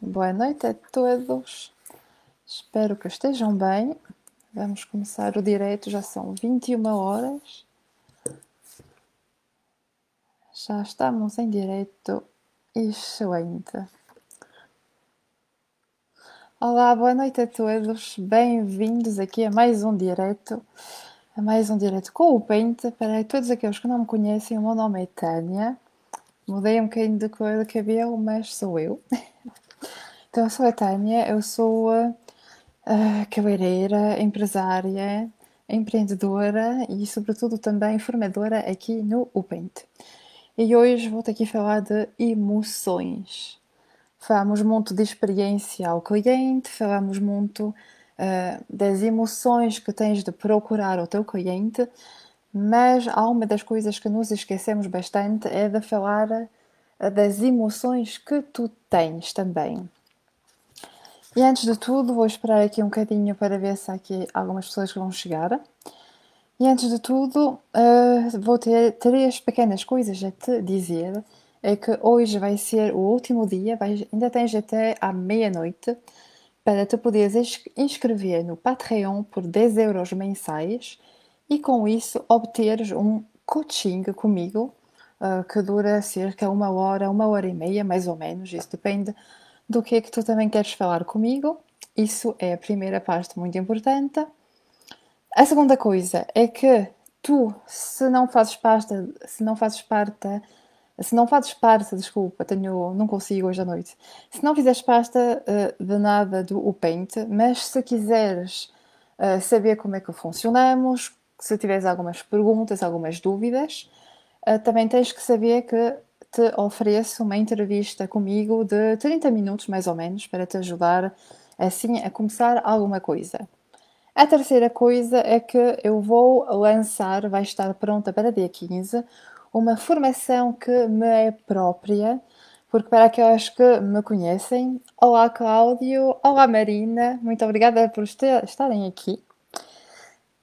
Boa noite a todos, espero que estejam bem. Vamos começar o direto, já são 21 horas. Já estamos em direto, excelente. Olá, boa noite a todos, bem-vindos aqui a mais um direto. Com o Paint. Para todos aqueles que não me conhecem, o meu nome é Tânia. Mudei um bocadinho de cor de cabelo, mas sou eu. Então, eu sou a Tânia, eu sou cabeleireira, empresária, empreendedora e, sobretudo, também formadora aqui no UPaint. E hoje vou-te aqui falar de emoções. Falamos muito de experiência ao cliente, falamos muito das emoções que tens de procurar o teu cliente, mas há uma das coisas que nos esquecemos bastante é de falar das emoções que tu tens também. E antes de tudo, vou esperar aqui um bocadinho para ver se há aqui algumas pessoas que vão chegar. E antes de tudo, vou ter 3 pequenas coisas a te dizer. É que hoje vai ser o último dia, ainda tens até à meia-noite para te poderes inscrever no Patreon por 10 € mensais e com isso obteres um coaching comigo que dura cerca de 1 hora e meia, mais ou menos. Isso depende do que é que tu também queres falar comigo. Isso é a primeira parte muito importante. A segunda coisa é que tu, se não fazes parte, desculpa, não consigo hoje à noite. Se não fizeres parte de nada do UPaint, mas se quiseres saber como é que funcionamos, se tiveres algumas perguntas, algumas dúvidas, também tens que saber que te ofereço uma entrevista comigo de 30 minutos, mais ou menos, para te ajudar assim a começar alguma coisa. A terceira coisa é que eu vou lançar, vai estar pronta para dia 15, uma formação que me é própria, porque para aquelas que me conhecem, olá Cláudio, olá Marina, muito obrigada por estarem aqui.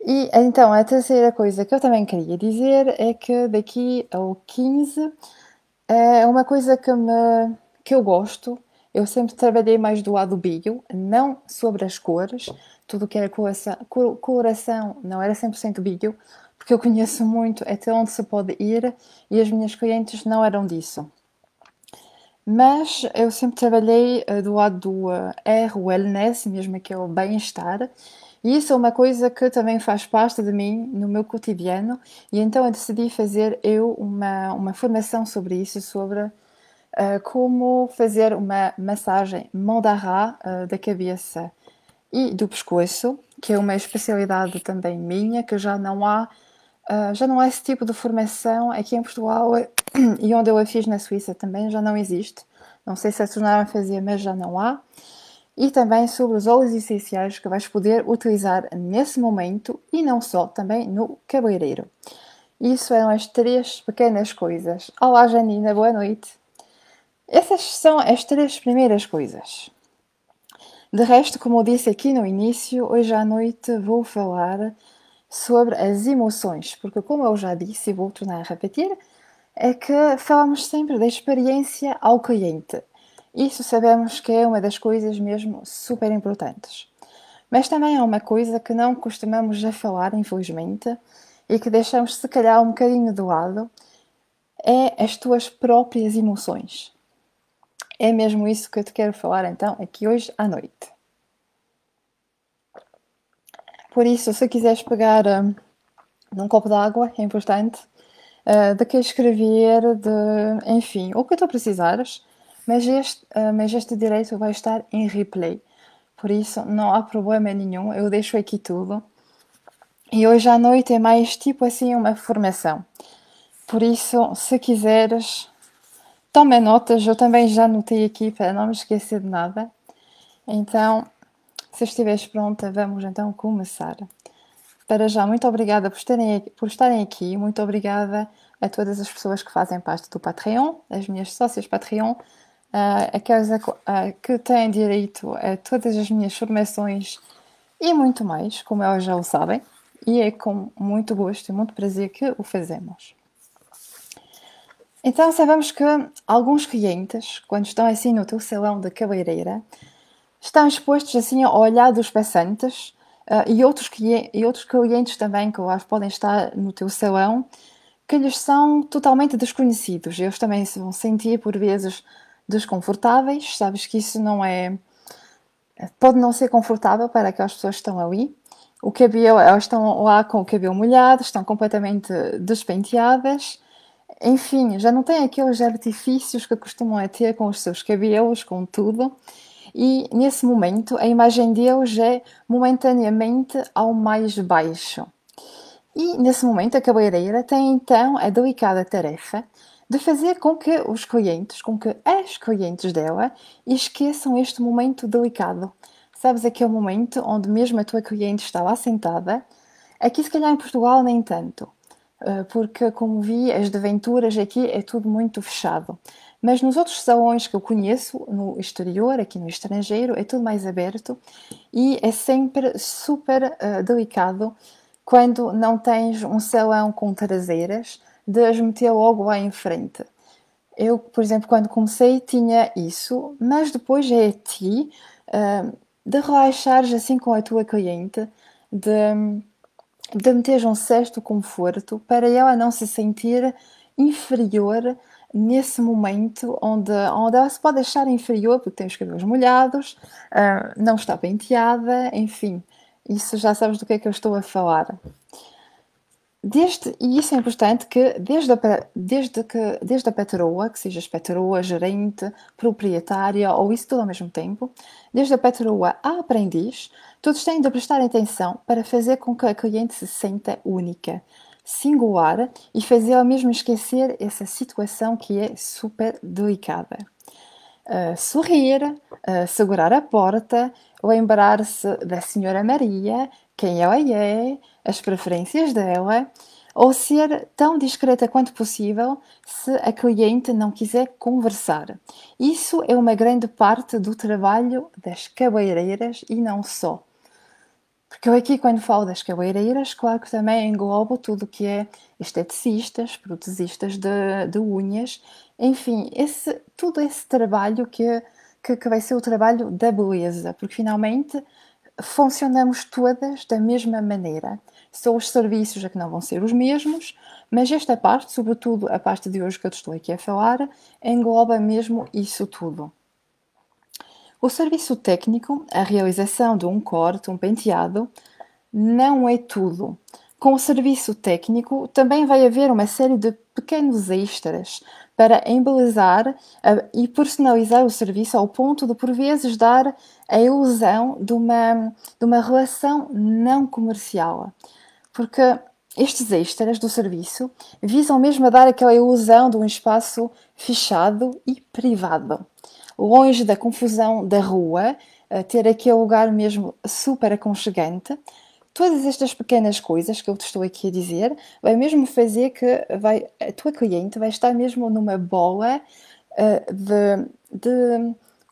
E então a terceira coisa que eu também queria dizer é que daqui ao 15 é uma coisa que eu gosto. Eu sempre trabalhei mais do lado bio, não sobre as cores. Tudo que era coloração não era 100% bio, porque eu conheço muito até onde se pode ir e as minhas clientes não eram disso. Mas eu sempre trabalhei do lado do wellness, mesmo que é o bem-estar, e isso é uma coisa que também faz parte de mim no meu cotidiano, e então eu decidi fazer uma formação sobre isso, sobre como fazer uma massagem Mandara da cabeça e do pescoço, que é uma especialidade também minha, que já não há esse tipo de formação aqui em Portugal e onde eu a fiz na Suíça também já não existe. Não sei se a tornaram a fazer, mas já não há. E também sobre os óleos essenciais que vais poder utilizar nesse momento e não só, também no cabeleireiro. Isso eram as 3 pequenas coisas. Olá Janina, boa noite. Essas são as 3 primeiras coisas. De resto, como eu disse aqui no início, hoje à noite vou falar sobre as emoções, porque como eu já disse e vou tornar a repetir, é que falamos sempre da experiência ao cliente. Isso sabemos que é uma das coisas mesmo super importantes. Mas também há uma coisa que não costumamos já falar, infelizmente, e que deixamos se calhar um bocadinho de lado, é as tuas próprias emoções. É mesmo isso que eu te quero falar então aqui hoje à noite. Por isso, se quiseres pegar num copo de água, é importante, de que escrever, enfim, o que tu precisares, mas este direito vai estar em replay. Por isso, não há problema nenhum, eu deixo aqui tudo. E hoje à noite é mais tipo assim uma formação. Por isso, se quiseres, toma notas, eu também já anotei aqui para não me esquecer de nada. Então, se estiveres pronta, vamos então começar. Para já, muito obrigada por estarem aqui, muito obrigada a todas as pessoas que fazem parte do Patreon, as minhas sócias Patreon, aquelas que têm direito a todas as minhas formações e muito mais, como elas já o sabem, e é com muito gosto e muito prazer que o fazemos. Então sabemos que alguns clientes, quando estão assim no teu salão de cabeleireira, estão expostos assim ao olhar dos passantes, e outros clientes também que lá podem estar no teu salão, que lhes são totalmente desconhecidos. Eles também se vão sentir por vezes desconfortáveis. Sabes que isso não é, pode não ser confortável para aquelas pessoas que estão ali. O cabelo, elas estão lá com o cabelo molhado, estão completamente despenteadas. Enfim, já não têm aqueles artifícios que costumam ter com os seus cabelos, com tudo. E nesse momento a imagem deles é momentaneamente ao mais baixo. E nesse momento a cabeleireira tem então a delicada tarefa de fazer com que os clientes, com que as clientes dela esqueçam este momento delicado. Sabes, aquele momento onde mesmo a tua cliente está lá sentada. Aqui se calhar em Portugal nem tanto, porque como vi as desventuras aqui é tudo muito fechado. Mas nos outros salões que eu conheço, no exterior, aqui no estrangeiro, é tudo mais aberto e é sempre super delicado quando não tens um salão com traseiras, de as meter logo lá em frente. Eu, por exemplo, quando comecei tinha isso, mas depois é a ti de relaxares assim com a tua cliente, de meteres um certo conforto para ela não se sentir inferior nesse momento onde ela se pode achar inferior porque tem os cabelos molhados, não está penteada, enfim, isso já sabes do que eu estou a falar. E isso é importante que desde a patroa, que sejas patroa, gerente, proprietária ou isso tudo ao mesmo tempo, desde a patroa à aprendiz, todos têm de prestar atenção para fazer com que a cliente se sinta única, singular e fazê-la mesmo esquecer essa situação que é super delicada. Sorrir, segurar a porta, lembrar-se da Senhora Maria, quem ela é, as preferências dela, ou ser tão discreta quanto possível se a cliente não quiser conversar. Isso é uma grande parte do trabalho das cabeleireiras e não só. Porque eu aqui, quando falo das cabeleireiras, claro que também englobo tudo o que é esteticistas, protesistas de unhas, enfim, todo esse trabalho que vai ser o trabalho da beleza, porque finalmente funcionamos todas da mesma maneira. São os serviços a que não vão ser os mesmos, mas esta parte, sobretudo a parte de hoje que eu te estou aqui a falar, engloba mesmo isso tudo. O serviço técnico, a realização de um corte, um penteado, não é tudo. Com o serviço técnico também vai haver uma série de pequenos extras para embelezar e personalizar o serviço ao ponto de, por vezes, dar a ilusão de uma relação não comercial. Porque estes extras do serviço visam mesmo a dar aquela ilusão de um espaço fechado e privado, longe da confusão da rua, ter aquele lugar mesmo super aconchegante. Todas estas pequenas coisas que eu te estou aqui a dizer vai mesmo fazer que a tua cliente vai estar mesmo numa bola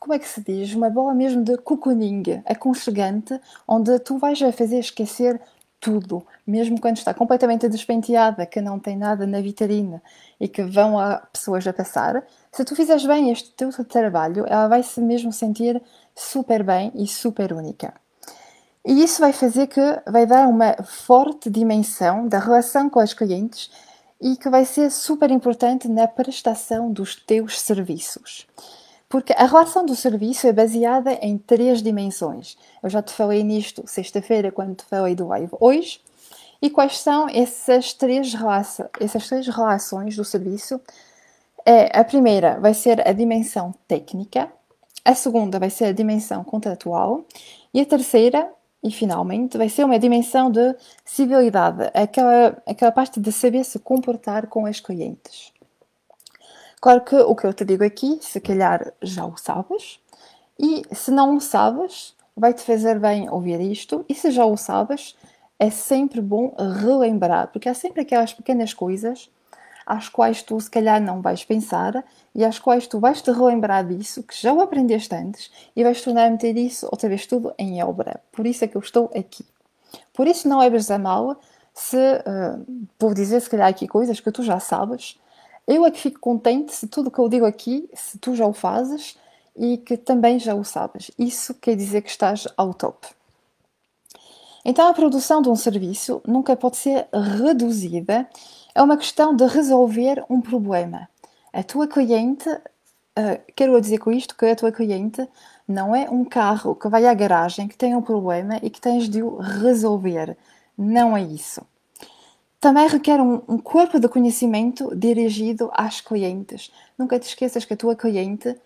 como é que se diz? Uma bola mesmo de cocooning, aconchegante, onde tu vais a fazer esquecer tudo, mesmo quando está completamente despenteada, que não tem nada na vitrine e que vão a pessoas a passar. Se tu fizeres bem este teu trabalho, ela vai se mesmo sentir super bem e super única. E isso vai fazer que vai dar uma forte dimensão da relação com os clientes e que vai ser super importante na prestação dos teus serviços. Porque a relação do serviço é baseada em 3 dimensões. Eu já te falei nisto sexta-feira, quando te falei do live hoje. E quais são essas três relações do serviço? A primeira vai ser a dimensão técnica, a segunda vai ser a dimensão contratual e a terceira, e finalmente, vai ser uma dimensão de civilidade, aquela parte de saber se comportar com as clientes. Claro que o que eu te digo aqui, se calhar já o sabes, e se não o sabes, vai-te fazer bem ouvir isto, e se já o sabes, é sempre bom relembrar, porque há sempre aquelas pequenas coisas às quais tu se calhar não vais pensar e às quais tu vais te relembrar disso, que já o aprendeste antes, e vais tornar a meter isso outra vez tudo em obra. Por isso é que eu estou aqui. Por isso não leves a mal se vou dizer se calhar aqui coisas que tu já sabes, Eu é que fico contente se tudo o que eu digo aqui, se tu já o fazes e que também já o sabes. Isso quer dizer que estás ao top. Então, a produção de um serviço nunca pode ser reduzida. É uma questão de resolver um problema. A tua cliente, quero dizer com isto que a tua cliente não é um carro que vai à garagem, que tem um problema e que tens de o resolver. Não é isso. Também requer um corpo de conhecimento dirigido às clientes. Nunca te esqueças que a tua cliente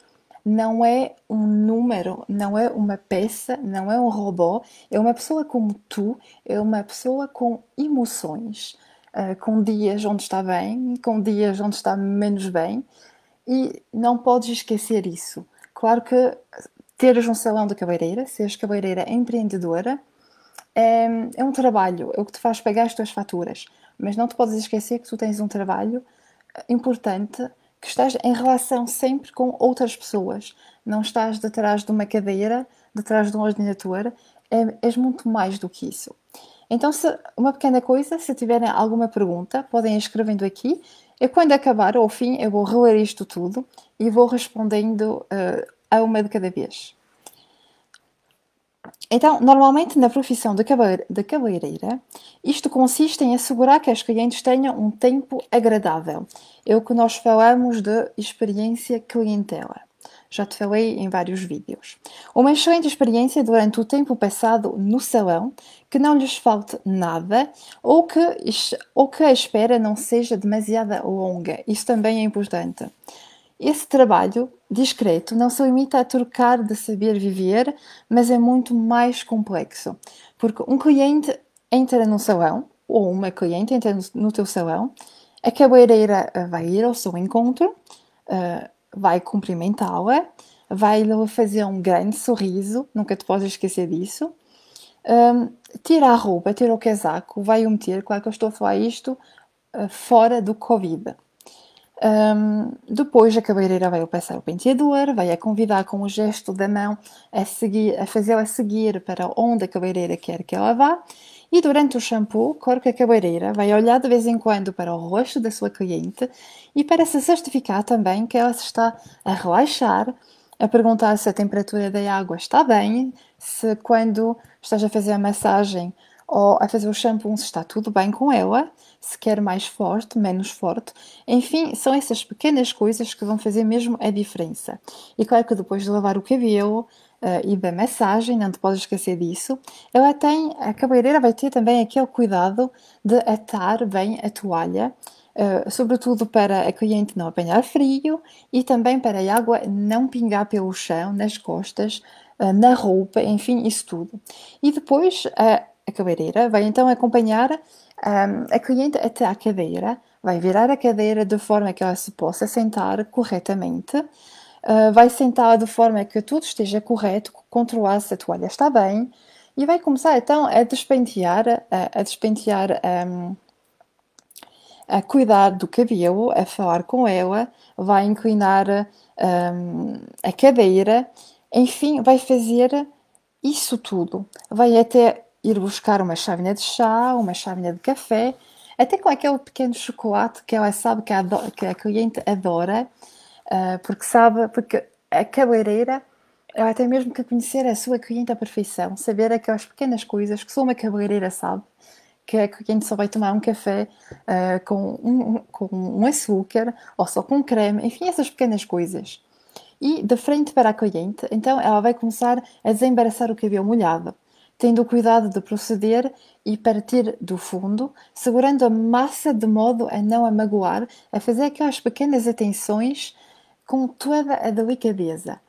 não é um número, não é uma peça, não é um robô, é uma pessoa como tu, é uma pessoa com emoções, com dias onde está bem, com dias onde está menos bem, e não podes esquecer isso. Claro que teres um salão de cabeleireira, seres cabeleireira empreendedora, é um trabalho, é o que te faz pagar as tuas faturas, mas não te podes esquecer que tu tens um trabalho importante, que estás em relação sempre com outras pessoas. Não estás detrás de uma cadeira, detrás de um ordenador, és muito mais do que isso. Então, uma pequena coisa, se tiverem alguma pergunta, podem ir escrevendo aqui. Eu, quando acabar, ao fim, eu vou reler isto tudo e vou respondendo a uma de cada vez. Então, normalmente na profissão de cabeleireira, isto consiste em assegurar que as clientes tenham um tempo agradável. É o que nós falamos de experiência clientela. Já te falei em vários vídeos. Uma excelente experiência durante o tempo passado no salão, que não lhes falte nada ou que a espera não seja demasiado longa. Isso também é importante. Esse trabalho discreto não se limita a trocar de saber viver, mas é muito mais complexo. Porque um cliente entra no salão, ou uma cliente entra no teu salão, a cabeleireira vai ir ao seu encontro, vai cumprimentá-la, vai-lhe fazer um grande sorriso, nunca te podes esquecer disso. Tira a roupa, tira o casaco, vai o meter, claro que eu estou a falar isto fora do Covid. Depois a cabeleireira vai passar o penteador, vai a convidar com o gesto da mão a fazê-la seguir para onde a cabeleireira quer que ela vá. E durante o shampoo, claro que a cabeleireira vai olhar de vez em quando para o rosto da sua cliente e para se certificar também que ela se está a relaxar, a perguntar se a temperatura da água está bem, se quando estás a fazer a massagem ou a fazer o shampoo se está tudo bem com ela, se quer mais forte, menos forte. Enfim, são essas pequenas coisas que vão fazer mesmo a diferença. E claro que depois de lavar o cabelo e da massagem, não te podes esquecer disso, a cabeleireira vai ter também aquele cuidado de atar bem a toalha, sobretudo para a cliente não apanhar frio e também para a água não pingar pelo chão, nas costas, na roupa, enfim, isso tudo. E depois a cabeleireira vai então acompanhar a cliente até à cadeira, vai virar a cadeira de forma que ela se possa sentar corretamente, vai sentá-la de forma que tudo esteja correto, controlar se a toalha está bem, e vai começar então a despentear, a cuidar do cabelo, a falar com ela, vai inclinar a cadeira, enfim, vai fazer isso tudo. Vai até ir buscar uma chávena de chá, uma chávena de café, até com aquele pequeno chocolate que ela sabe que a cliente adora, porque a cabeleireira, ela tem mesmo que conhecer a sua cliente à perfeição, saber aquelas pequenas coisas que só uma cabeleireira sabe, que a cliente só vai tomar um café com um açúcar ou só com creme, enfim, essas pequenas coisas. E de frente para a cliente, então ela vai começar a desembaraçar o cabelo molhado, tendo o cuidado de proceder e partir do fundo, segurando a massa de modo a não a magoar, a fazer aquelas pequenas atenções com toda a delicadeza.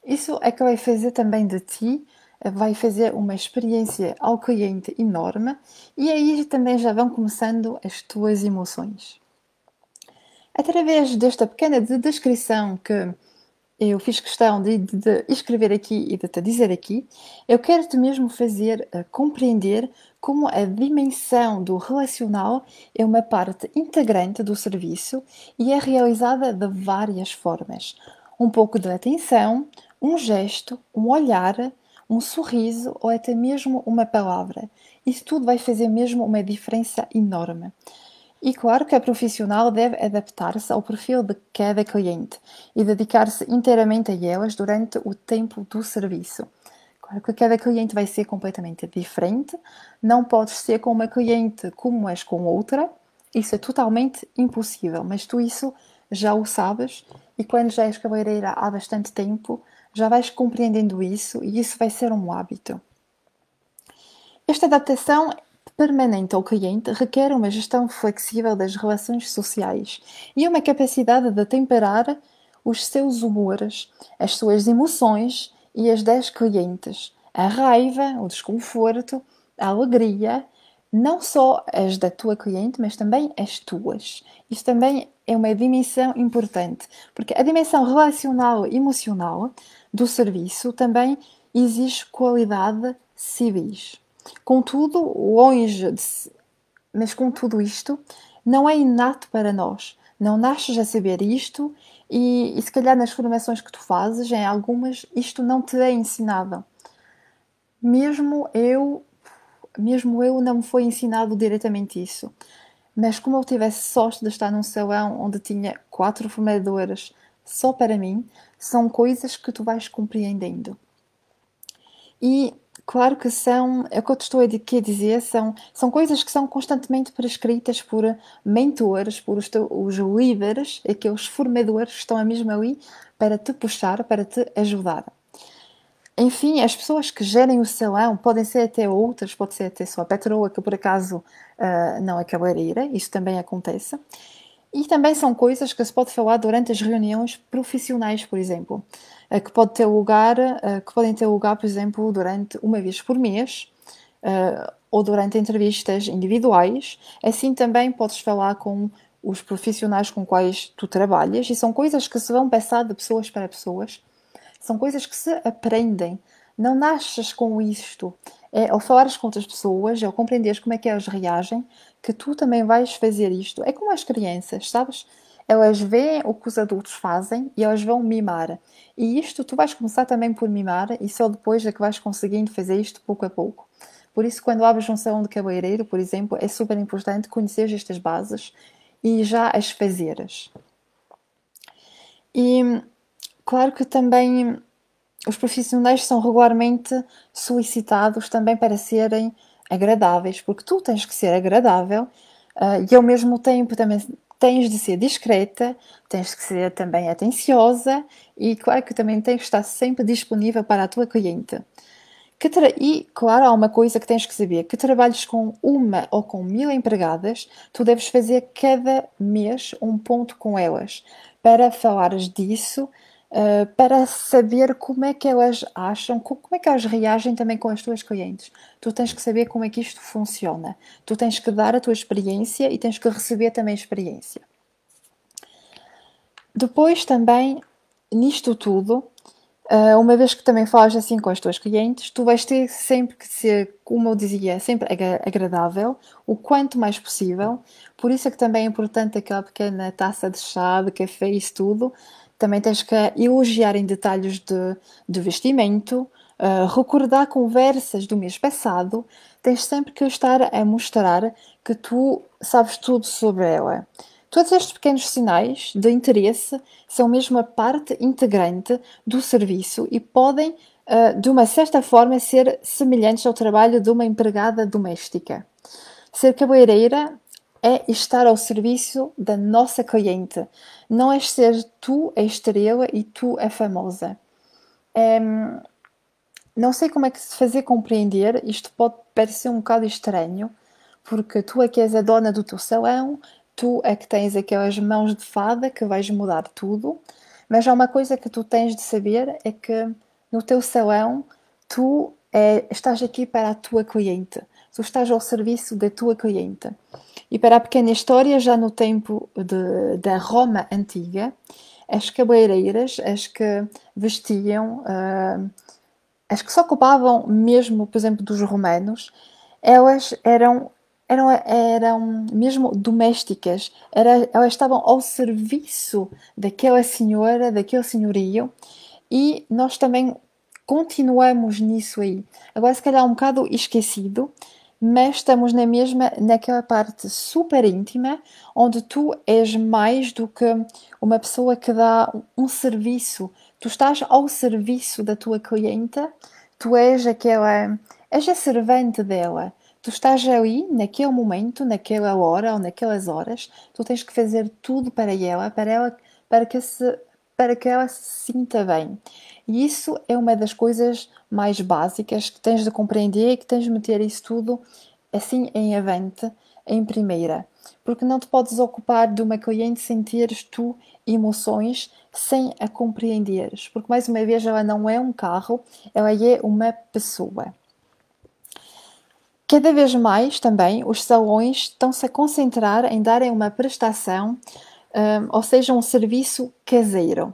Isso é que vai fazer também de ti, vai fazer uma experiência ao cliente enorme e aí também já vão começando as tuas emoções. Através desta pequena descrição que eu fiz questão de escrever aqui e de te dizer aqui, eu quero-te mesmo fazer compreender como a dimensão do relacional é uma parte integrante do serviço e é realizada de várias formas. Um pouco de atenção, um gesto, um olhar, um sorriso ou até mesmo uma palavra. Isso tudo vai fazer mesmo uma diferença enorme. E claro que a profissional deve adaptar-se ao perfil de cada cliente e dedicar-se inteiramente a elas durante o tempo do serviço. Claro que cada cliente vai ser completamente diferente, não podes ser com uma cliente como és com outra, isso é totalmente impossível, mas tu isso já o sabes e quando já és cabeleireira há bastante tempo, já vais compreendendo isso e isso vai ser um hábito. Esta adaptação permanente ao cliente requer uma gestão flexível das relações sociais e uma capacidade de temperar os seus humores, as suas emoções e as das clientes. A raiva, o desconforto, a alegria, não só as da tua cliente, mas também as tuas. Isto também é uma dimensão importante, porque a dimensão relacional e emocional do serviço também exige qualidade civis. Contudo, mas com tudo isto, não é inato para nós. Não nasces a saber isto e se calhar nas formações que tu fazes, em algumas, isto não te é ensinado. Mesmo eu, mesmo eu não me foi ensinado diretamente isso. Mas como eu tivesse sorte de estar num salão onde tinha 4 formadoras só para mim, são coisas que tu vais compreendendo. E claro que são, é o que eu te estou aqui a dizer, são coisas que são constantemente prescritas por mentores, por os líderes, aqueles formadores que estão mesmo ali para te puxar, para te ajudar. Enfim, as pessoas que gerem o salão podem ser até outras, pode ser até só a patroa, que por acaso não é cabeleireira, isso também acontece. E também são coisas que se pode falar durante as reuniões profissionais, por exemplo, que que podem ter lugar, por exemplo, durante uma vez por mês, ou durante entrevistas individuais. Assim também podes falar com os profissionais com quais tu trabalhas e são coisas que se vão passar de pessoas para pessoas. São coisas que se aprendem. Não nasces com isto. É ao falares com outras pessoas, ao compreenderes como é que elas reagem, que tu também vais fazer isto. É como as crianças, sabes? Elas veem o que os adultos fazem e elas vão mimar. E isto tu vais começar também por mimar e só depois é que vais conseguindo fazer isto pouco a pouco. Por isso, quando abres um salão de cabeleireiro, por exemplo, é super importante conhecer estas bases e já as fazeres. E claro que também os profissionais são regularmente solicitados também para serem agradáveis, porque tu tens que ser agradável e ao mesmo tempo também tens de ser discreta, tens que ser também atenciosa e claro que também tens que estar sempre disponível para a tua cliente. E, claro, há uma coisa que tens que saber: que trabalhes com uma ou com 1000 empregadas, tu deves fazer cada mês um ponto com elas, para falares disso, para saber como é que elas acham, como é que elas reagem também com as tuas clientes. Tu tens que saber como é que isto funciona. Tu tens que dar a tua experiência e tens que receber também experiência. Depois também, nisto tudo, uma vez que também falas assim com as tuas clientes, tu vais ter sempre que ser, como eu dizia, sempre agradável, o quanto mais possível. Por isso é que também é importante aquela pequena taça de chá, de café, isso tudo. Também tens que elogiar em detalhes de vestimento, recordar conversas do mês passado. Tens sempre que estar a mostrar que tu sabes tudo sobre ela. Todos estes pequenos sinais de interesse são mesmo a parte integrante do serviço e podem, de uma certa forma, ser semelhantes ao trabalho de uma empregada doméstica. Ser cabeleireira é estar ao serviço da nossa cliente. Não é ser tu a estrela e tu a famosa. Não sei como é que se fazer compreender, isto pode parecer um bocado estranho, porque tu é que és a dona do teu salão, tu é que tens aquelas mãos de fada que vais mudar tudo, mas há uma coisa que tu tens de saber, é que no teu salão estás aqui para a tua cliente, tu estás ao serviço da tua cliente. E para a pequena história, já no tempo da Roma antiga, as cabeleireiras, as que vestiam as que se ocupavam mesmo, por exemplo, dos romanos, elas eram mesmo domésticas, elas estavam ao serviço daquela senhora, daquele senhorio, e nós também continuamos nisso aí. Agora, se calhar, um bocado esquecido, mas estamos na mesma, naquela parte super íntima, onde tu és mais do que uma pessoa que dá um serviço. Tu estás ao serviço da tua clienta, tu és és a servente dela. Tu estás ali, naquele momento, naquela hora ou naquelas horas, tu tens que fazer tudo para ela, para que para que ela se sinta bem. E isso é uma das coisas mais básicas que tens de compreender e que tens de meter isso tudo assim em avante, em primeira. Porque não te podes ocupar de uma cliente sem teres tu emoções, sem a compreenderes. Porque, mais uma vez, ela não é um carro, ela é uma pessoa. Cada vez mais também os salões estão-se a concentrar em darem uma prestação, ou seja, um serviço caseiro,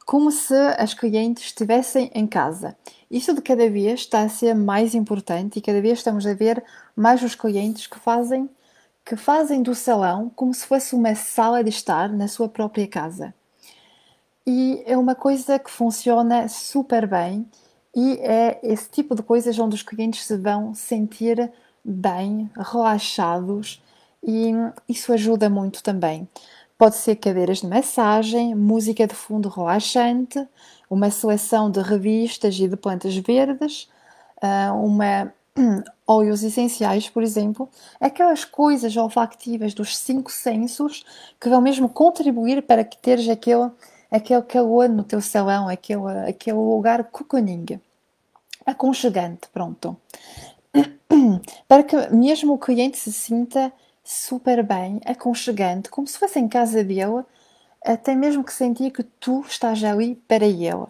como se as clientes estivessem em casa. Isso de cada vez está a ser mais importante e cada vez estamos a ver mais os clientes que fazem do salão como se fosse uma sala de estar na sua própria casa. E é uma coisa que funciona super bem e é esse tipo de coisas onde os clientes se vão sentir bem, relaxados e isso ajuda muito também. Pode ser cadeiras de massagem, música de fundo relaxante, uma seleção de revistas e de plantas verdes, uma óleos essenciais, por exemplo, aquelas coisas olfactivas dos cinco sensos que vão mesmo contribuir para que teres aquele calor no teu salão, aquele lugar cocooning, aconchegante, pronto. Para que mesmo o cliente se sinta super bem, aconchegante, como se fosse em casa dele, até mesmo que sentir que tu estás ali para ele.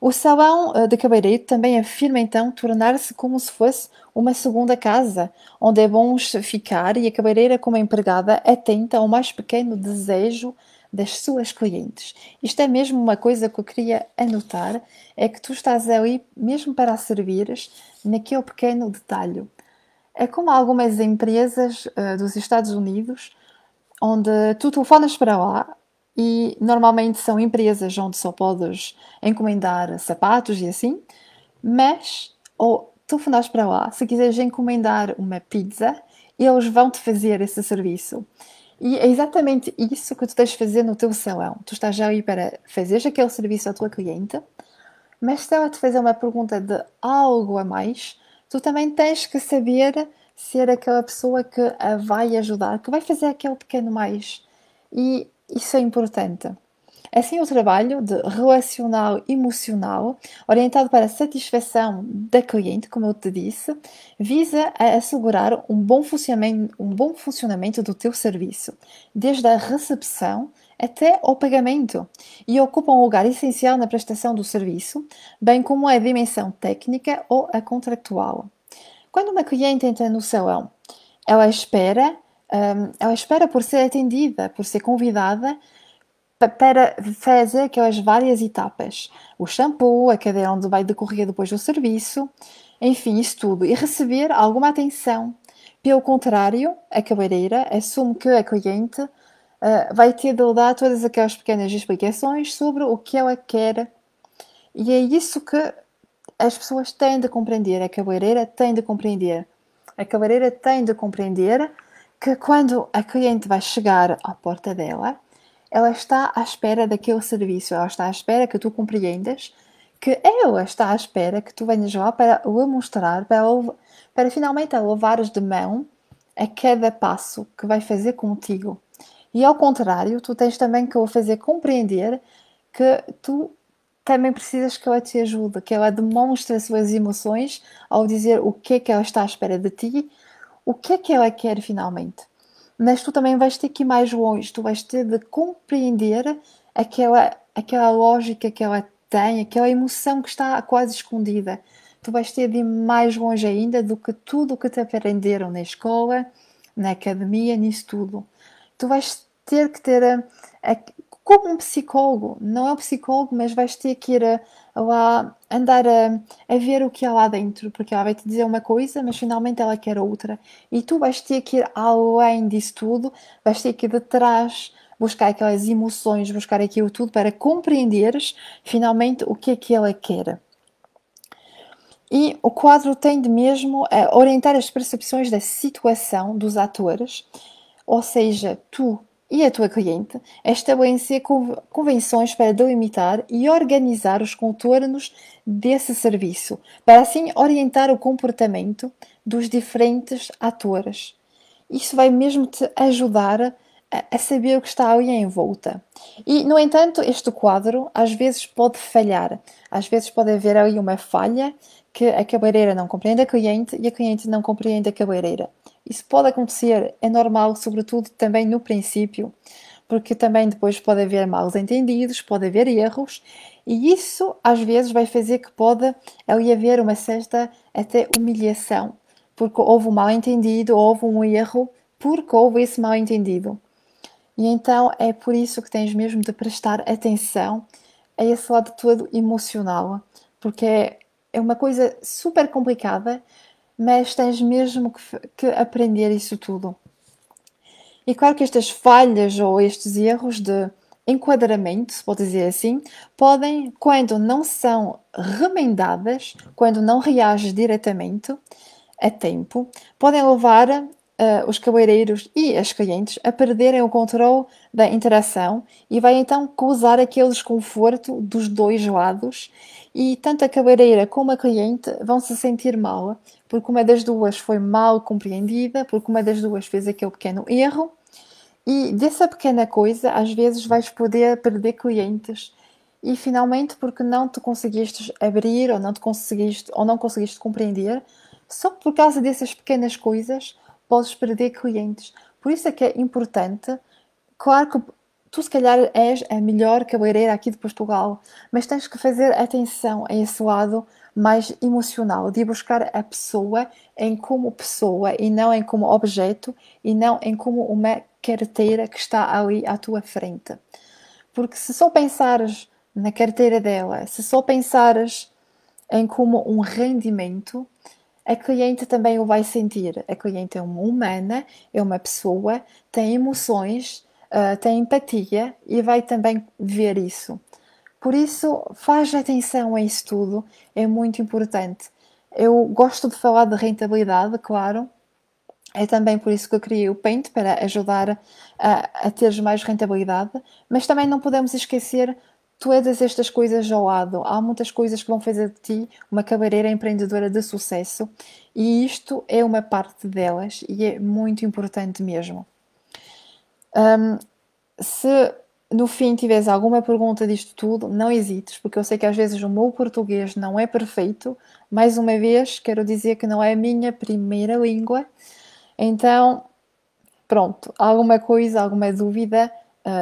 O salão de cabeleireiro também afirma então tornar-se como se fosse uma segunda casa, onde é bom ficar e a cabeleireira como empregada atenta ao mais pequeno desejo das suas clientes. Isto é mesmo uma coisa que eu queria anotar, é que tu estás ali mesmo para a servires naquele pequeno detalhe. É como algumas empresas dos Estados Unidos, onde tu telefonas para lá e normalmente são empresas onde só podes encomendar sapatos e assim, mas ou telefonas para lá, se quiseres encomendar uma pizza, eles vão-te fazer esse serviço. E é exatamente isso que tu tens de fazer no teu salão. Tu estás já aí para fazer aquele serviço à tua cliente, mas se ela te fazer uma pergunta de algo a mais, tu também tens que saber ser aquela pessoa que a vai ajudar, que vai fazer aquele pequeno mais. E isso é importante. Assim, o trabalho de relacional emocional, orientado para a satisfação da cliente, como eu te disse, visa a assegurar um bom funcionamento do teu serviço, desde a recepção até ao pagamento, e ocupa um lugar essencial na prestação do serviço, bem como a dimensão técnica ou a contractual. Quando uma cliente entra no salão, ela espera, ela espera por ser atendida, por ser convidada para fazer aquelas várias etapas. O shampoo, a cadeira onde vai decorrer depois o serviço, enfim, isso tudo. E receber alguma atenção. Pelo contrário, a cabeleireira assume que a cliente vai ter de lhe dar todas aquelas pequenas explicações sobre o que ela quer. E é isso que as pessoas têm de compreender, a cabeleireira tem de compreender. A cabeleireira tem de compreender que quando a cliente vai chegar à porta dela, ela está à espera daquele serviço, ela está à espera que tu compreendas, que ela está à espera que tu venhas lá para lhe mostrar, para finalmente a levares de mão a cada passo que vai fazer contigo. E ao contrário, tu tens também que o fazer compreender que tu também precisas que ela te ajude, que ela demonstre as suas emoções ao dizer o que é que ela está à espera de ti, o que é que ela quer finalmente. Mas tu também vais ter que ir mais longe, tu vais ter de compreender aquela lógica que ela tem, aquela emoção que está quase escondida. Tu vais ter de ir mais longe ainda do que tudo o que te aprenderam na escola, na academia, nisso tudo. Tu vais ter que ter como um psicólogo, não é um psicólogo, mas vais ter que ir lá andar a ver o que há lá dentro, porque ela vai te dizer uma coisa, mas finalmente ela quer outra. E tu vais ter que ir além disso tudo, vais ter que ir de trás, buscar aquelas emoções, buscar aquilo tudo para compreenderes finalmente o que é que ela quer. E o quadro tende mesmo a orientar as percepções da situação dos atores, ou seja, tu e a tua cliente, a estabelecer convenções para delimitar e organizar os contornos desse serviço, para assim orientar o comportamento dos diferentes atores. Isso vai mesmo te ajudar a saber o que está ali em volta. E, no entanto, este quadro às vezes pode falhar. Às vezes pode haver ali uma falha que a cabeleireira não compreende a cliente e a cliente não compreende a cabeleireira. Isso pode acontecer, é normal, sobretudo também no princípio, porque também depois pode haver mal-entendidos, pode haver erros, e isso às vezes vai fazer que pode ali haver uma certa até humilhação, porque houve um mal-entendido, houve um erro, porque houve esse mal-entendido. E então é por isso que tens mesmo de prestar atenção a esse lado todo emocional, porque é uma coisa super complicada, mas tens mesmo que aprender isso tudo. E claro que estas falhas ou estes erros de enquadramento, se pode dizer assim, podem, quando não são remendadas, quando não reages diretamente a tempo, podem levar os cabeleireiros e as clientes a perderem o controle da interação e vai então causar aquele desconforto dos dois lados e tanto a cabeleireira como a cliente vão se sentir mal porque uma das duas foi mal compreendida, porque uma das duas fez aquele pequeno erro e dessa pequena coisa às vezes vais poder perder clientes e finalmente porque não te conseguiste abrir ou não conseguiste compreender, só por causa dessas pequenas coisas podes perder clientes. Por isso é que é importante, claro que tu se calhar és a melhor cabeleireira aqui de Portugal, mas tens que fazer atenção a esse lado mais emocional, de buscar a pessoa em como pessoa e não em como objeto e não em como uma carteira que está ali à tua frente. Porque se só pensares na carteira dela, se só pensares em como um rendimento, a cliente também o vai sentir. A cliente é uma humana, é uma pessoa, tem emoções, tem empatia e vai também ver isso. Por isso, faz atenção a isso tudo, é muito importante. Eu gosto de falar de rentabilidade, claro, é também por isso que eu criei o Paint, para ajudar a teres mais rentabilidade, mas também não podemos esquecer todas estas coisas ao lado. Há muitas coisas que vão fazer de ti uma cabeleireira empreendedora de sucesso e isto é uma parte delas e é muito importante mesmo. Se no fim tiveres alguma pergunta disto tudo, não hesites, porque eu sei que às vezes o meu português não é perfeito. Mais uma vez, quero dizer que não é a minha primeira língua. Então, pronto, alguma coisa, alguma dúvida,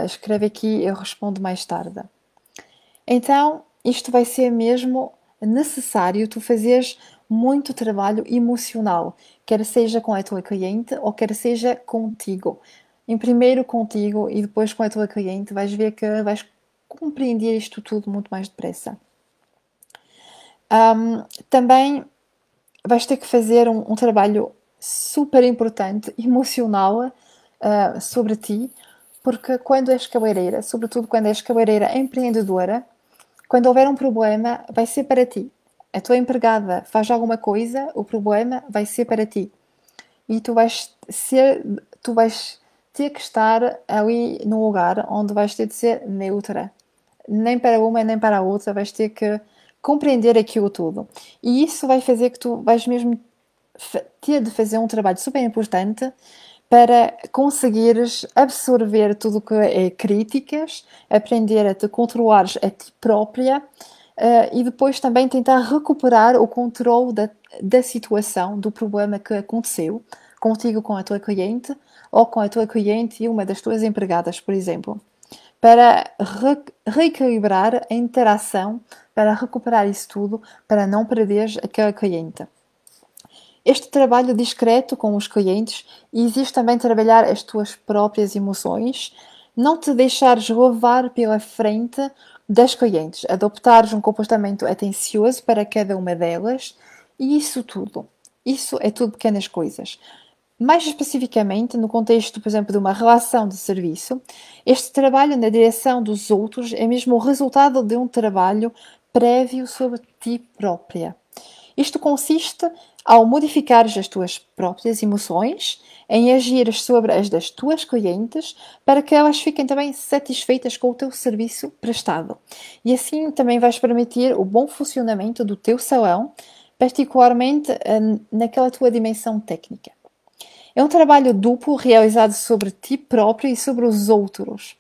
escreve aqui, eu respondo mais tarde. Então, isto vai ser mesmo necessário tu fazeres muito trabalho emocional, quer seja com a tua cliente ou quer seja contigo. Em primeiro contigo e depois com a tua cliente, vais ver que vais compreender isto tudo muito mais depressa. Também vais ter que fazer um trabalho super importante, emocional, sobre ti, porque quando és cabeleireira, sobretudo quando és cabeleireira empreendedora, quando houver um problema, vai ser para ti. A tua empregada faz alguma coisa, o problema vai ser para ti. E tu vais ter que estar ali num lugar onde vais ter de ser neutra. Nem para uma nem para a outra, vais ter que compreender aquilo tudo. E isso vai fazer que tu vais mesmo ter de fazer um trabalho super importante para conseguires absorver tudo o que é críticas, aprender a te controlares a ti própria e depois também tentar recuperar o controle da situação, do problema que aconteceu contigo com a tua cliente ou com a tua cliente e uma das tuas empregadas, por exemplo, para reequilibrar a interação, para recuperar isso tudo, para não perderes aquela cliente. Este trabalho discreto com os clientes exige também trabalhar as tuas próprias emoções, não te deixares levar pela frente das clientes, adoptares um comportamento atencioso para cada uma delas e isso tudo. Isso é tudo pequenas coisas. Mais especificamente, no contexto, por exemplo, de uma relação de serviço, este trabalho na direção dos outros é mesmo o resultado de um trabalho prévio sobre ti própria. Isto consiste ao modificares as tuas próprias emoções, em agir sobre as das tuas clientes, para que elas fiquem também satisfeitas com o teu serviço prestado. E assim também vais permitir o bom funcionamento do teu salão, particularmente naquela tua dimensão técnica. É um trabalho duplo realizado sobre ti próprio e sobre os outros.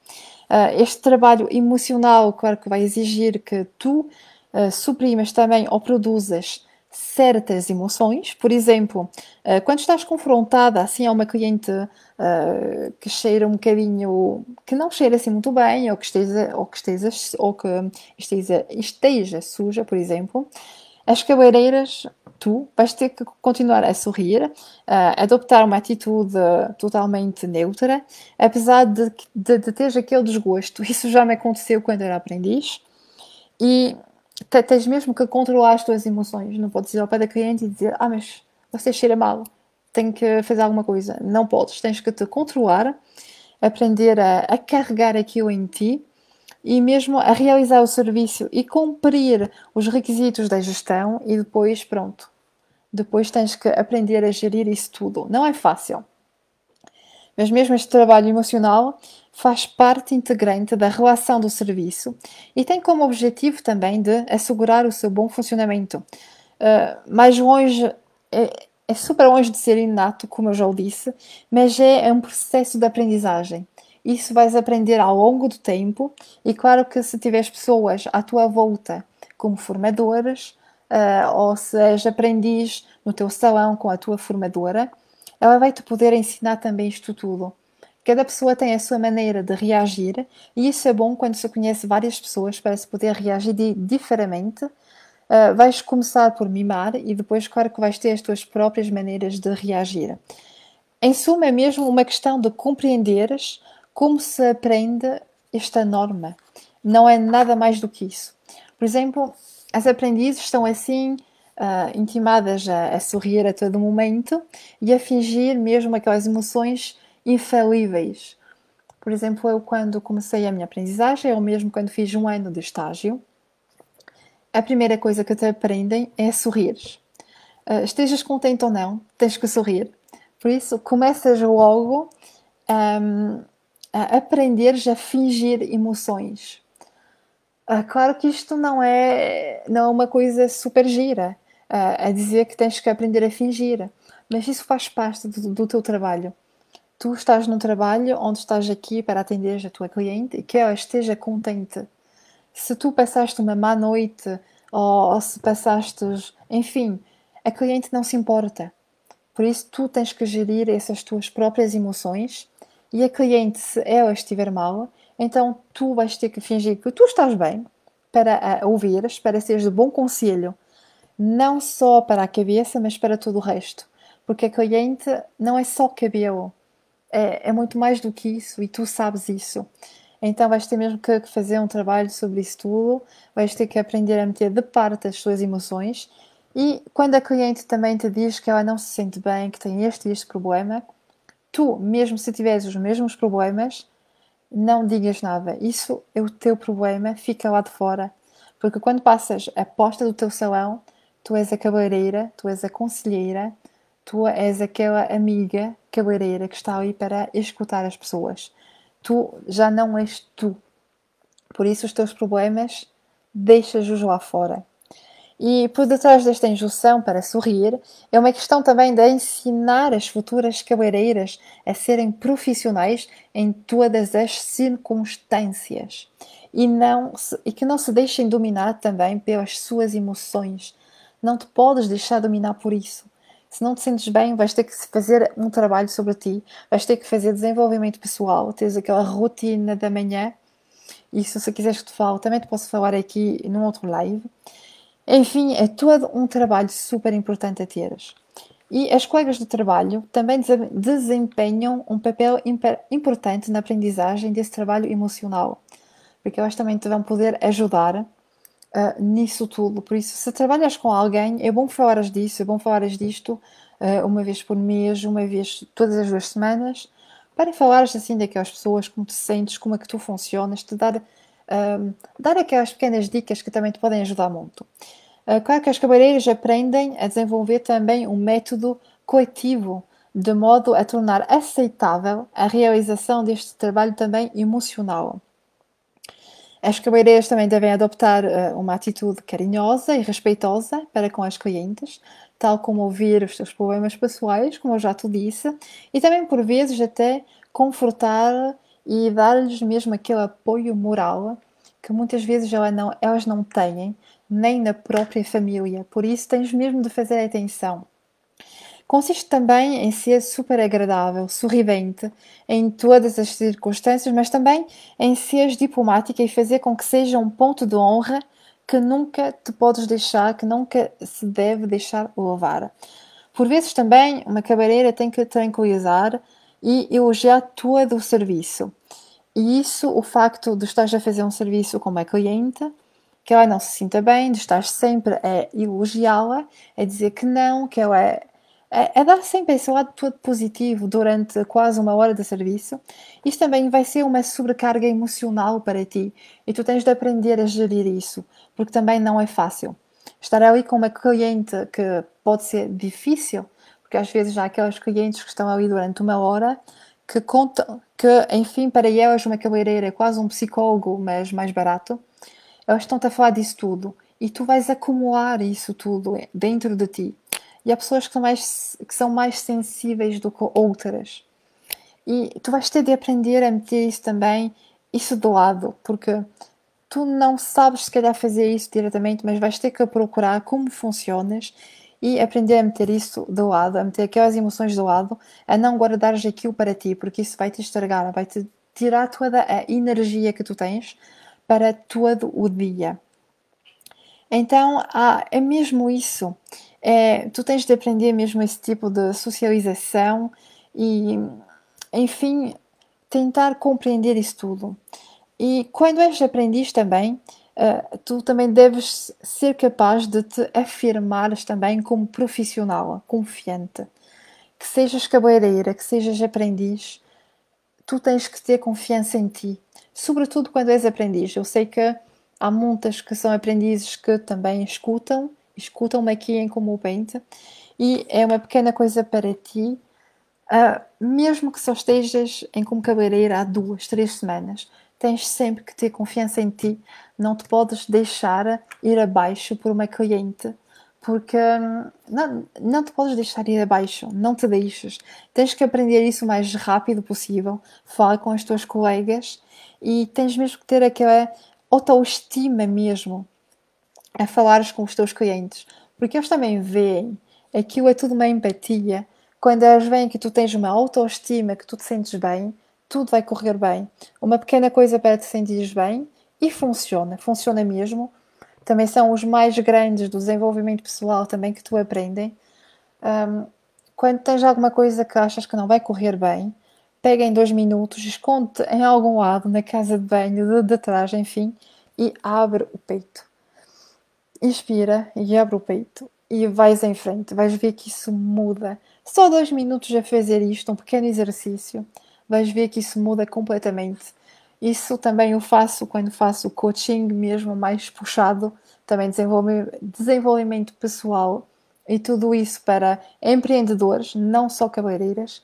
Este trabalho emocional, claro que vai exigir que tu suprimas também ou produzas certas emoções. Por exemplo, quando estás confrontada assim a uma cliente que cheira um bocadinho, que não cheira assim muito bem, ou que esteja suja, por exemplo, as cabeleireiras, tu vais ter que continuar a sorrir, adoptar uma atitude totalmente neutra, apesar de teres aquele desgosto. Isso já me aconteceu quando era aprendiz. E tens mesmo que controlar as tuas emoções. Não podes ir ao pé da cliente e dizer: mas você cheira mal, tenho que fazer alguma coisa. Não podes, tens que te controlar, aprender a carregar aquilo em ti e mesmo a realizar o serviço e cumprir os requisitos da gestão e depois, pronto. Depois tens que aprender a gerir isso tudo. Não é fácil. Mas mesmo este trabalho emocional faz parte integrante da relação do serviço e tem como objetivo também de assegurar o seu bom funcionamento. Mais longe, é super longe de ser inato, como eu já o disse, mas é um processo de aprendizagem. Isso vais aprender ao longo do tempo e claro que se tiveres pessoas à tua volta como formadoras, ou se és aprendiz no teu salão com a tua formadora, ela vai-te poder ensinar também isto tudo. Cada pessoa tem a sua maneira de reagir e isso é bom quando se conhece várias pessoas para se poder reagir diferente. Vais começar por mimar e depois, claro, que vais ter as tuas próprias maneiras de reagir. Em suma, é mesmo uma questão de compreenderes como se aprende esta norma. Não é nada mais do que isso. Por exemplo, as aprendizes estão assim intimadas a sorrir a todo momento e a fingir mesmo aquelas emoções infalíveis. Por exemplo, eu quando comecei a minha aprendizagem, ou mesmo quando fiz um ano de estágio, a primeira coisa que te aprendem é sorrir. Estejas contente ou não, tens que sorrir. Por isso, começas logo a aprenderes a fingir emoções. Claro que isto não é uma coisa super gira, a dizer que tens que aprender a fingir, mas isso faz parte do teu trabalho. Tu estás num trabalho onde estás aqui para atender a tua cliente e que ela esteja contente. Se tu passaste uma má noite ou se passaste, enfim, a cliente não se importa. Por isso tu tens que gerir essas tuas próprias emoções e a cliente, se ela estiver mal, então tu vais ter que fingir que tu estás bem para a ouvires, para seres de bom conselho, não só para a cabeça, mas para todo o resto. Porque a cliente não é só cabelo, é muito mais do que isso e tu sabes isso. Então vais ter mesmo que fazer um trabalho sobre isso tudo, vais ter que aprender a meter de parte as tuas emoções e quando a cliente também te diz que ela não se sente bem, que tem este e este problema, tu, mesmo se tiveres os mesmos problemas, não digas nada. Isso é o teu problema, fica lá de fora. Porque quando passas a porta do teu salão, tu és a cabeleireira, tu és a conselheira, tu és aquela amiga cabeleireira que está ali para escutar as pessoas. Tu já não és tu. Por isso os teus problemas, deixa-os lá fora. E por detrás desta injunção para sorrir, é uma questão também de ensinar as futuras cabeleireiras a serem profissionais em todas as circunstâncias e que não se deixem dominar também pelas suas emoções. Não te podes deixar dominar por isso. Se não te sentes bem, vais ter que fazer um trabalho sobre ti, vais ter que fazer desenvolvimento pessoal, tens aquela rotina da manhã. Isso, se quiseres que te fale, também te posso falar aqui num outro live. Enfim, é todo um trabalho super importante a teres. E as colegas de trabalho também desempenham um papel importante na aprendizagem desse trabalho emocional, porque elas também te vão poder ajudar nisso tudo. Por isso, se trabalhas com alguém, é bom falares disso, é bom falares disto uma vez por mês, uma vez todas as 2 semanas, para falares assim daquelas pessoas, como te sentes, como é que tu funcionas, dar aquelas pequenas dicas que também te podem ajudar muito. Claro que as cabeleireiras aprendem a desenvolver também um método coletivo, de modo a tornar aceitável a realização deste trabalho também emocional. As cabeleireiras também devem adoptar uma atitude carinhosa e respeitosa para com as clientes, tal como ouvir os seus problemas pessoais, como eu já te disse, e também por vezes até confortar e dar-lhes mesmo aquele apoio moral que muitas vezes elas não têm, nem na própria família. Por isso tens mesmo de fazer atenção. Consiste também em ser super agradável, sorridente em todas as circunstâncias, mas também em ser diplomática e fazer com que seja um ponto de honra que nunca te podes deixar, que nunca se deve deixar levar. Por vezes também uma cabeleireira tem que tranquilizar e elogiar todo o serviço. E isso, o facto de estar a fazer um serviço com uma cliente, que ela não se sinta bem, de estar sempre a elogiá-la, a dizer que não, que ela é dar sempre esse lado todo positivo durante quase uma hora de serviço. Isto também vai ser uma sobrecarga emocional para ti e tu tens de aprender a gerir isso, porque também não é fácil. Estar ali com uma cliente que pode ser difícil, porque às vezes há aquelas clientes que estão ali durante uma hora que contam que, enfim, para elas uma cabeleireira é quase um psicólogo, mas mais barato. Elas estão-te a falar disso tudo e tu vais acumular isso tudo dentro de ti. E há pessoas que são mais sensíveis do que outras. E tu vais ter de aprender a meter isso também, isso de lado, porque tu não sabes se calhar fazer isso diretamente, mas vais ter que procurar como funcionas e aprender a meter isso de lado, a meter aquelas emoções de lado, a não guardares aquilo para ti, porque isso vai te estragar, vai te tirar toda a energia que tu tens para todo o dia. Então, é mesmo isso. Tu tens de aprender mesmo esse tipo de socialização e, enfim, tentar compreender isso tudo. E quando és aprendiz também, tu também deves ser capaz de te afirmares também como profissional, confiante. Que sejas cabeleireira, que sejas aprendiz, tu tens que ter confiança em ti, sobretudo quando és aprendiz. Eu sei que há muitas que são aprendizes que também escutam-me aqui em Como o Paint, e é uma pequena coisa para ti, mesmo que só estejas em como cabeleireira há 2, 3 semanas, tens sempre que ter confiança em ti, não te podes deixar ir abaixo por uma cliente, porque não te podes deixar ir abaixo, não te deixes. Tens que aprender isso o mais rápido possível, fala com as tuas colegas e tens mesmo que ter aquela autoestima mesmo a falares com os teus clientes, porque eles também veem, aquilo é tudo uma empatia. Quando eles veem que tu tens uma autoestima, que tu te sentes bem, tudo vai correr bem. Uma pequena coisa para te sentires bem e funciona mesmo. Também são os mais grandes do desenvolvimento pessoal também que tu aprendem. Quando tens alguma coisa que achas que não vai correr bem, pega em 2 minutos, esconde-te em algum lado, na casa de banho, de trás, enfim, e abre o peito. Inspira e abre o peito e vais em frente, vais ver que isso muda. Só 2 minutos a fazer isto, um pequeno exercício, vais ver que isso muda completamente. Isso também eu faço quando faço coaching mesmo mais puxado, também desenvolvimento pessoal e tudo isso para empreendedores, não só cabeleireiras.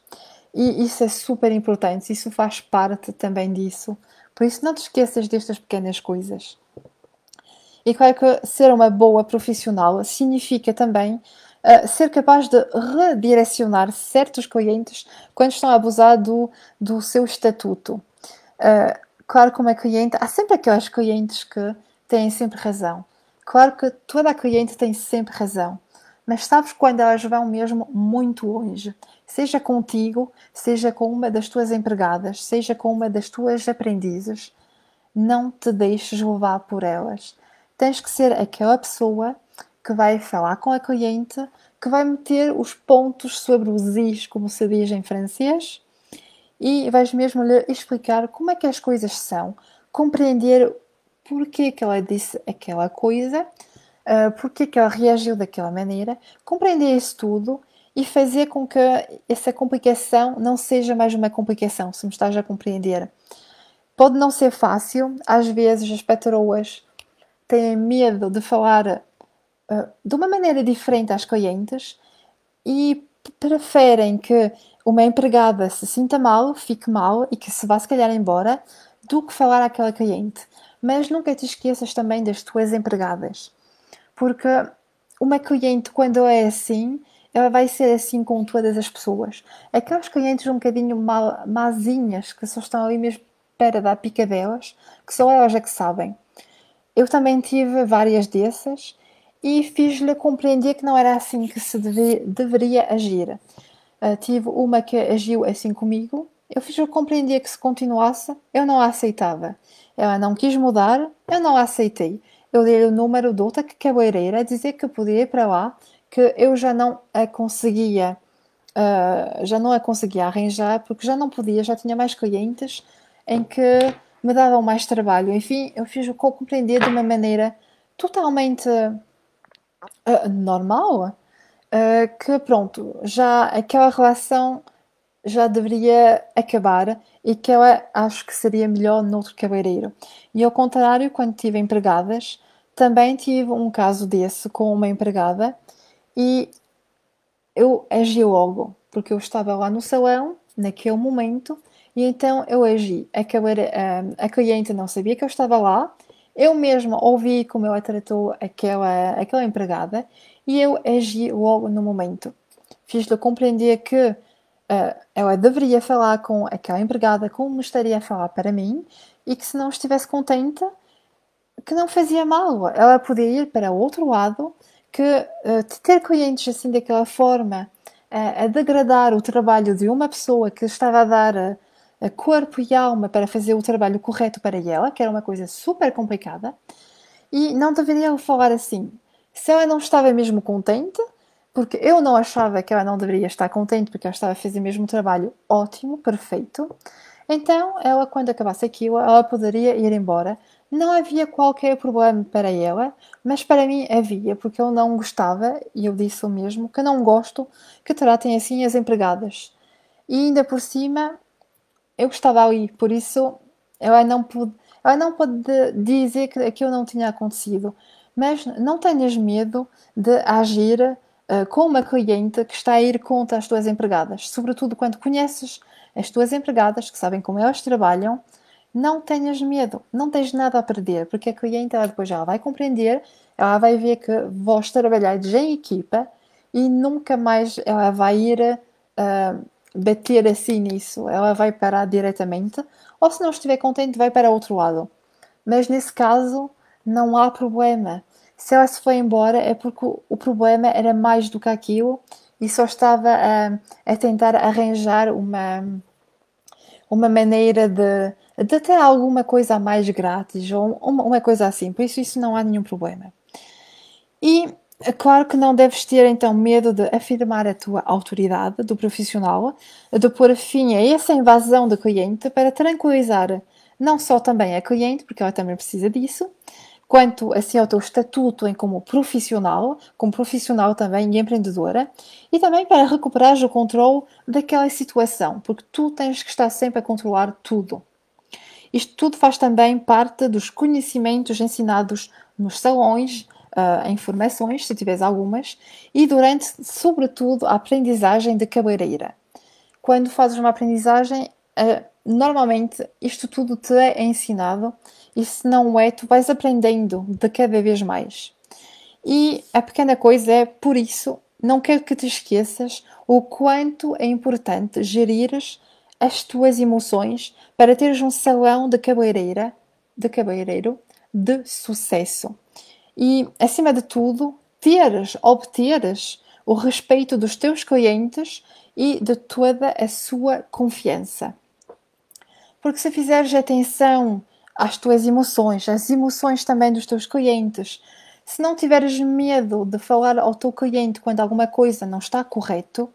E isso é super importante, isso faz parte também disso. Por isso não te esqueças destas pequenas coisas. E claro que ser uma boa profissional significa também ser capaz de redirecionar certos clientes quando estão a abusar do seu estatuto. Claro que uma cliente, há sempre aquelas clientes que têm sempre razão. Claro que toda a cliente tem sempre razão. Mas sabes quando elas vão mesmo muito longe? Seja contigo, seja com uma das tuas empregadas, seja com uma das tuas aprendizes, não te deixes levar por elas. Tens que ser aquela pessoa que vai falar com a cliente, que vai meter os pontos sobre os is, como se diz em francês, e vais mesmo lhe explicar como é que as coisas são, compreender porque que ela disse aquela coisa, porque que ela reagiu daquela maneira, compreender isso tudo e fazer com que essa complicação não seja mais uma complicação, se me estás a compreender. Pode não ser fácil, às vezes as patroas têm medo de falar de uma maneira diferente às clientes e preferem que uma empregada se sinta mal, fique mal e que se vá se calhar embora, do que falar àquela cliente. Mas nunca te esqueças também das tuas empregadas, porque uma cliente, quando é assim, ela vai ser assim com todas as pessoas. Aquelas clientes um bocadinho mazinhas, que só estão ali mesmo para dar picadelas, que só elas é que sabem. Eu também tive várias dessas e fiz-lhe compreender que não era assim que se deveria agir. Tive uma que agiu assim comigo, eu fiz-lhe compreender que se continuasse, eu não a aceitava. Ela não quis mudar, eu não a aceitei. Eu dei-lhe o número de outra cabeleireira a dizer que podia ir para lá, que eu já não a conseguia arranjar porque já não podia, já tinha mais clientes em que me davam mais trabalho. Enfim, eu fiz o compreender de uma maneira totalmente normal, que pronto, já aquela relação já deveria acabar e que ela acho que seria melhor noutro cabeleireiro. E ao contrário, quando tive empregadas, também tive um caso desse com uma empregada e eu agi logo, porque eu estava lá no salão, naquele momento, e então eu agi. A cliente não sabia que eu estava lá, eu mesma ouvi como ela tratou aquela empregada e eu agi logo no momento. Fiz-lhe compreender que ela deveria falar com aquela empregada como estaria a falar para mim e que se não estivesse contente, que não fazia mal. Ela podia ir para o outro lado, que ter clientes assim daquela forma, a degradar o trabalho de uma pessoa que estava a dar corpo e alma para fazer o trabalho correto para ela, que era uma coisa super complicada, e não deveria falar assim. Se ela não estava mesmo contente, porque eu não achava que ela não deveria estar contente, porque ela estava a fazer mesmo um trabalho ótimo, perfeito, então ela, quando acabasse aquilo, ela poderia ir embora. Não havia qualquer problema para ela, mas para mim havia, porque eu não gostava, e eu disse o mesmo, que não gosto que tratem assim as empregadas. E ainda por cima, eu estava ali, por isso ela não pôde dizer que aquilo não tinha acontecido. Mas não tenhas medo de agir com uma cliente que está a ir contra as tuas empregadas. Sobretudo quando conheces as tuas empregadas, que sabem como elas trabalham, não tenhas medo, não tens nada a perder, porque a cliente ela depois já vai compreender, ela vai ver que vós trabalhais em equipa e nunca mais ela vai ir bater assim nisso, ela vai parar diretamente, ou se não estiver contente, vai para outro lado. Mas nesse caso, não há problema. Se ela se foi embora, é porque o problema era mais do que aquilo e só estava a tentar arranjar uma maneira de ter alguma coisa a mais grátis ou uma coisa assim. Por isso não há nenhum problema. E é claro que não deves ter então medo de afirmar a tua autoridade do profissional, de pôr fim a essa invasão do cliente para tranquilizar não só também a cliente, porque ela também precisa disso, quanto assim ao teu estatuto em como profissional também e empreendedora, e também para recuperares o controle daquela situação, porque tu tens que estar sempre a controlar tudo. Isto tudo faz também parte dos conhecimentos ensinados nos salões, em formações, se tiveres algumas, e durante, sobretudo, a aprendizagem de cabeleireira. Quando fazes uma aprendizagem, normalmente isto tudo te é ensinado e se não é, tu vais aprendendo de cada vez mais. E a pequena coisa é, por isso, não quero que te esqueças o quanto é importante gerires as tuas emoções para teres um salão de cabeleireiro de sucesso. E, acima de tudo, obteres o respeito dos teus clientes e de toda a sua confiança. Porque se fizeres atenção às tuas emoções, às emoções também dos teus clientes, se não tiveres medo de falar ao teu cliente quando alguma coisa não está correto,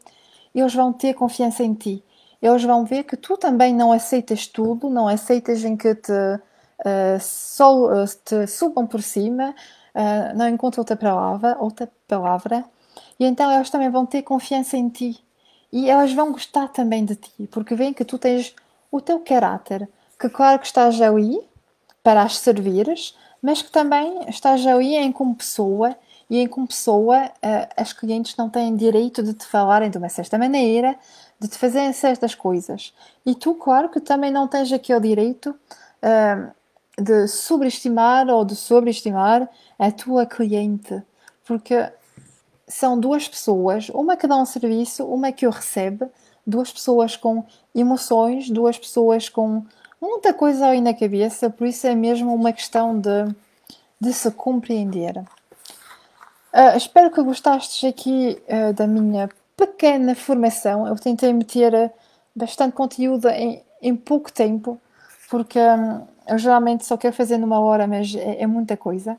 eles vão ter confiança em ti. Eles vão ver que tu também não aceitas tudo, não aceitas em que te subam por cima, não encontro outra palavra, e então elas também vão ter confiança em ti. E elas vão gostar também de ti, porque veem que tu tens o teu caráter, que claro que estás ali para as servires, mas que também estás ali em como pessoa e em como pessoa, as clientes não têm direito de te falarem de uma certa maneira, de te fazerem certas coisas. E tu, claro que também não tens aquele direito de sobreestimar ou de sobreestimar a tua cliente, porque são duas pessoas, uma que dá um serviço, uma que o recebe, duas pessoas com emoções, duas pessoas com muita coisa aí na cabeça, por isso é mesmo uma questão de se compreender. Espero que gostastes aqui da minha pequena formação. Eu tentei meter bastante conteúdo em pouco tempo, porque eu geralmente só quero fazer numa hora, mas é muita coisa.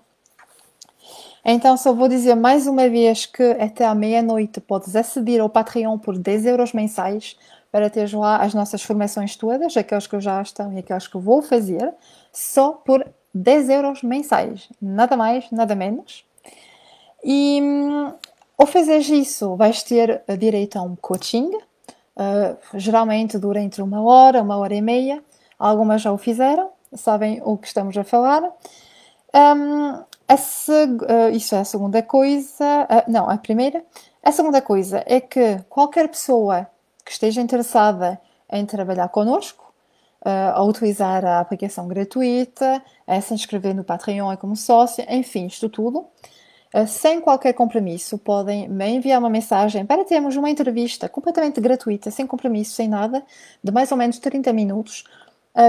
Então só vou dizer mais uma vez que até à meia-noite podes aceder ao Patreon por 10 € mensais para teres lá as nossas formações todas, aquelas que eu já estão e aquelas que eu vou fazer, só por 10 € mensais. Nada mais, nada menos. E ao fazeres isso, vais ter direito a um coaching. Geralmente dura entre uma hora e meia. Algumas já o fizeram, sabem o que estamos a falar. Isso é a segunda coisa. Não, a primeira. A segunda coisa é que qualquer pessoa que esteja interessada em trabalhar connosco, a utilizar a aplicação gratuita, a se inscrever no Patreon como sócio, enfim, isto tudo, sem qualquer compromisso, podem me enviar uma mensagem para termos uma entrevista completamente gratuita, sem compromisso, sem nada, de mais ou menos 30 minutos,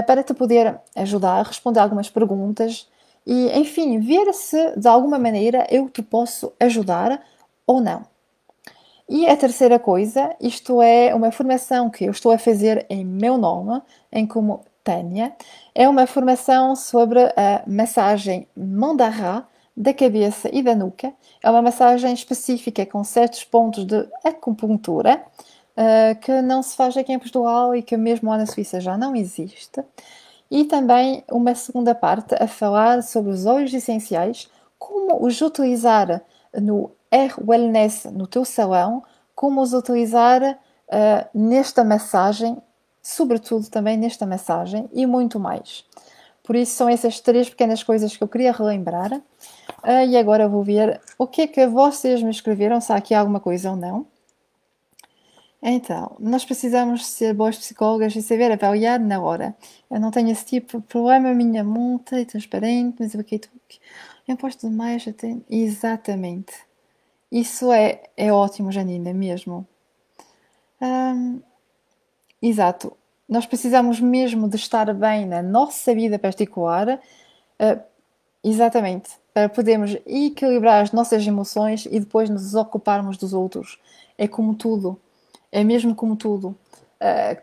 para te poder ajudar, responder algumas perguntas e, enfim, ver se de alguma maneira eu te posso ajudar ou não. E a terceira coisa, isto é uma formação que eu estou a fazer em meu nome, em como Tânia, é uma formação sobre a massagem Mandara da cabeça e da nuca. É uma massagem específica com certos pontos de acupuntura que não se faz aqui em Portugal e que mesmo lá na Suíça já não existe. E também uma segunda parte a falar sobre os óleos essenciais, como os utilizar no Air Wellness no teu salão, como os utilizar nesta massagem, sobretudo também nesta massagem e muito mais. Por isso são essas três pequenas coisas que eu queria relembrar. E agora vou ver o que é que vocês me escreveram, se há aqui alguma coisa ou não. Então, nós precisamos ser boas psicólogas e saber avaliar na hora. Eu não tenho esse tipo de problema, minha multa é transparente, mas eu aqui eu posto demais até. Exatamente. Isso é ótimo, Janina, mesmo. Exato. Nós precisamos mesmo de estar bem na nossa vida particular, exatamente, para podermos equilibrar as nossas emoções e depois nos ocuparmos dos outros. É como tudo. É mesmo como tudo.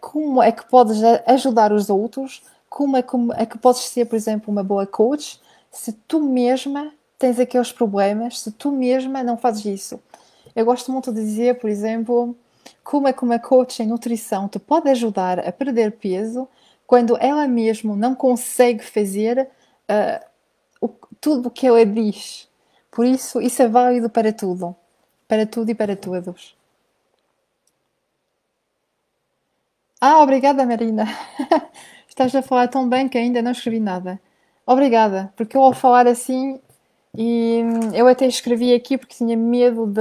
Como é que podes ajudar os outros? Como é que podes ser, por exemplo, uma boa coach se tu mesma tens aqueles problemas, se tu mesma não fazes isso? Eu gosto muito de dizer, por exemplo, como é que uma coach em nutrição te pode ajudar a perder peso quando ela mesma não consegue fazer tudo o que ela diz. Por isso é válido para tudo. Para tudo e para todos. Obrigada, Marina. Estás a falar tão bem que ainda não escrevi nada. Obrigada, porque eu ao falar assim, e eu até escrevi aqui porque tinha medo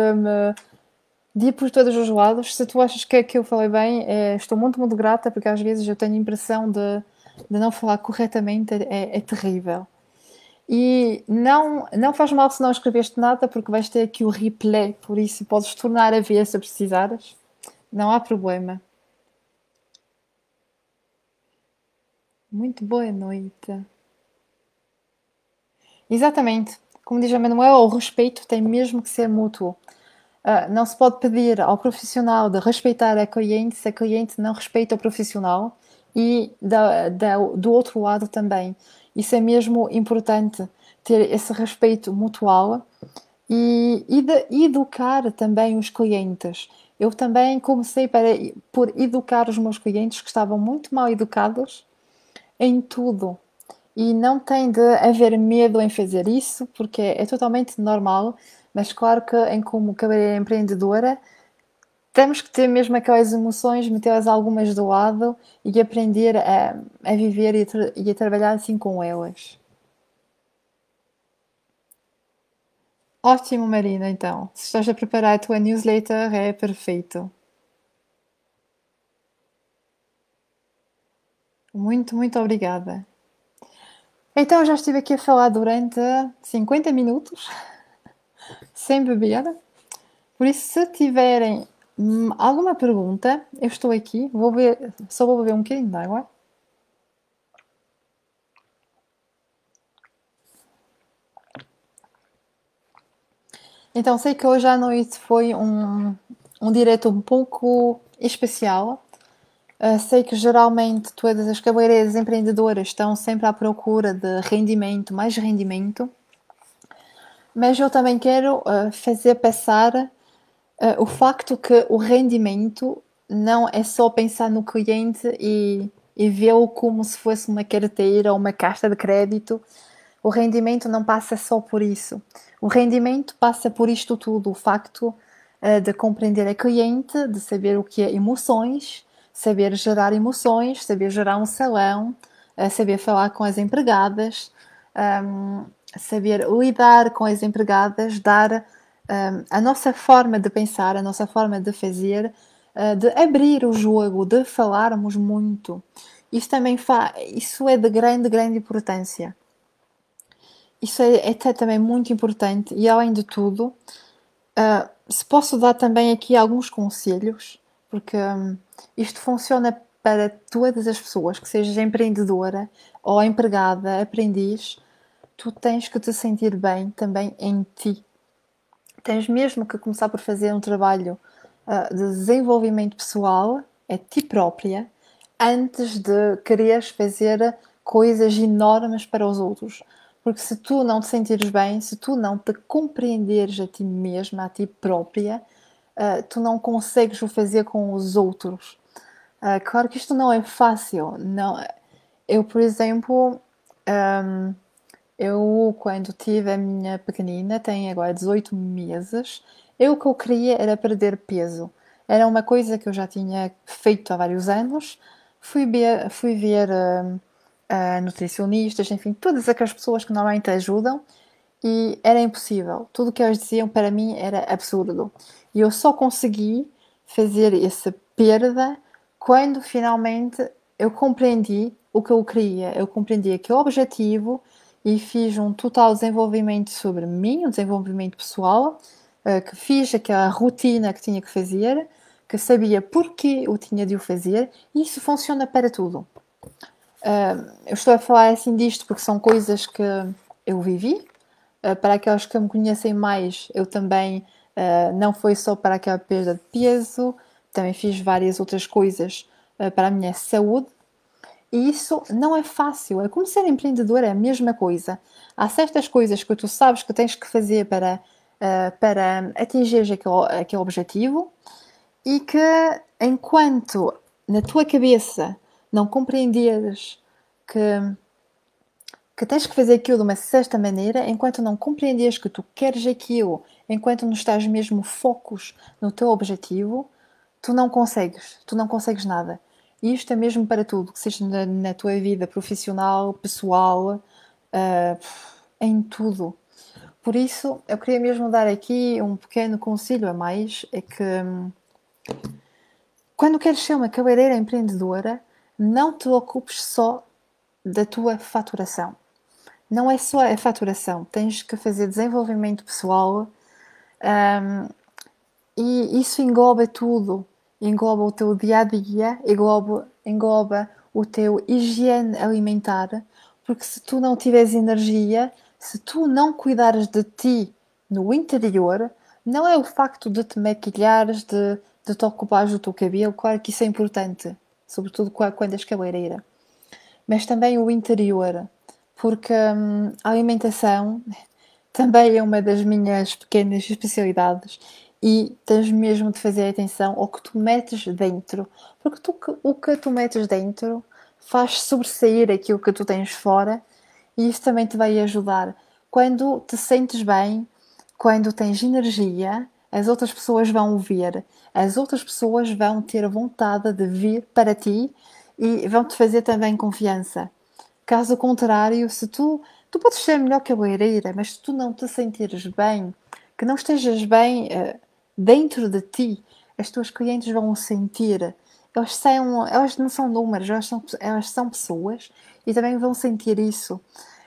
de ir por todos os lados. Se tu achas que eu falei bem, estou muito, muito grata, porque às vezes eu tenho a impressão de não falar corretamente, é terrível. E não faz mal se não escreveste nada, porque vais ter aqui o replay, por isso podes tornar a ver se precisares. Não há problema. Muito boa noite. Exatamente. Como diz a Manuela, o respeito tem mesmo que ser mútuo. Não se pode pedir ao profissional de respeitar a cliente se a cliente não respeita o profissional e do outro lado também. Isso é mesmo importante, ter esse respeito mutual e de educar também os clientes. Eu também comecei por educar os meus clientes que estavam muito mal educados em tudo. E não tem de haver medo em fazer isso, porque é totalmente normal, mas claro que em como cabeleireira empreendedora temos que ter mesmo aquelas emoções, metê-las algumas do lado e aprender a viver e a trabalhar assim com elas. Ótimo, Marina, então. Se estás a preparar a tua newsletter, é perfeito. Muito, muito obrigada. Então, já estive aqui a falar durante 50 minutos, sem beber. Por isso, se tiverem alguma pergunta, eu estou aqui. Vou ver, só vou beber um bocadinho de água. Então, sei que hoje à noite foi um direto um pouco especial. Sei que geralmente todas as cabeleireiras empreendedoras estão sempre à procura de rendimento, mais rendimento, mas eu também quero fazer passar o facto que o rendimento não é só pensar no cliente e vê-lo como se fosse uma carteira ou uma caixa de crédito. O rendimento não passa só por isso. O rendimento passa por isto tudo, o facto de compreender a cliente, de saber o que é emoções, saber gerar emoções, saber gerar um salão, saber falar com as empregadas, um, saber lidar com as empregadas, dar a nossa forma de pensar, a nossa forma de fazer, de abrir o jogo, de falarmos muito. Isso também isso é de grande, grande importância. Isso é também muito importante e, além de tudo, se posso dar também aqui alguns conselhos, porque isto funciona para todas as pessoas, que sejas empreendedora ou empregada, aprendiz, tu tens que te sentir bem também em ti. Tens mesmo que começar por fazer um trabalho de desenvolvimento pessoal, é ti própria, antes de quereres fazer coisas enormes para os outros. Porque se tu não te sentires bem, se tu não te compreenderes a ti mesma, a ti própria, tu não consegues o fazer com os outros. Claro que isto não é fácil. Não, eu, por exemplo, hum, eu, quando tive a minha pequenina, tem agora 18 meses, o que eu queria era perder peso. Era uma coisa que eu já tinha feito há vários anos. Fui ver nutricionistas, enfim, todas aquelas pessoas que normalmente ajudam e era impossível. Tudo o que eles diziam para mim era absurdo. E eu só consegui fazer essa perda quando finalmente eu compreendi o que eu queria. Eu compreendi aquele objetivo e fiz um total desenvolvimento sobre mim, um desenvolvimento pessoal, que fiz aquela rotina que tinha que fazer, que sabia porque eu tinha de o fazer, e isso funciona para tudo. Eu estou a falar assim disto porque são coisas que eu vivi. Para aquelas que me conhecem mais, eu também não foi só para aquela perda de peso, também fiz várias outras coisas para a minha saúde. E isso não é fácil. É como ser empreendedor, é a mesma coisa. Há certas coisas que tu sabes que tens que fazer para atingir aquele objetivo e que, enquanto na tua cabeça não compreenderes que tens que fazer aquilo de uma certa maneira, enquanto não compreendes que tu queres aquilo, enquanto não estás mesmo focos no teu objetivo, tu não consegues nada. E isto é mesmo para tudo, que seja na tua vida profissional, pessoal, uh, em tudo. Por isso, eu queria mesmo dar aqui um pequeno conselho a mais, é que quando queres ser uma cabeleireira empreendedora, não te ocupes só da tua faturação. Não é só a faturação, tens que fazer desenvolvimento pessoal, e isso engloba tudo. Engloba o teu dia a dia, engloba o teu higiene alimentar, porque se tu não tiveres energia, se tu não cuidares de ti no interior, não é o facto de te maquilhares, de te ocupares do teu cabelo, claro que isso é importante, sobretudo quando és cabeleireira, mas também o interior, porque a alimentação também é uma das minhas pequenas especialidades e tens mesmo de fazer atenção ao que tu metes dentro, porque o que tu metes dentro faz sobressair aquilo que tu tens fora e isso também te vai ajudar. Quando te sentes bem, quando tens energia, as outras pessoas vão o ver, as outras pessoas vão ter vontade de vir para ti e vão te fazer também confiança. Caso contrário, se tu podes ser a melhor cabeleireira, mas se tu não te sentires bem, que não estejas bem dentro de ti, as tuas clientes vão o sentir. Elas não são números, elas são pessoas e também vão sentir isso.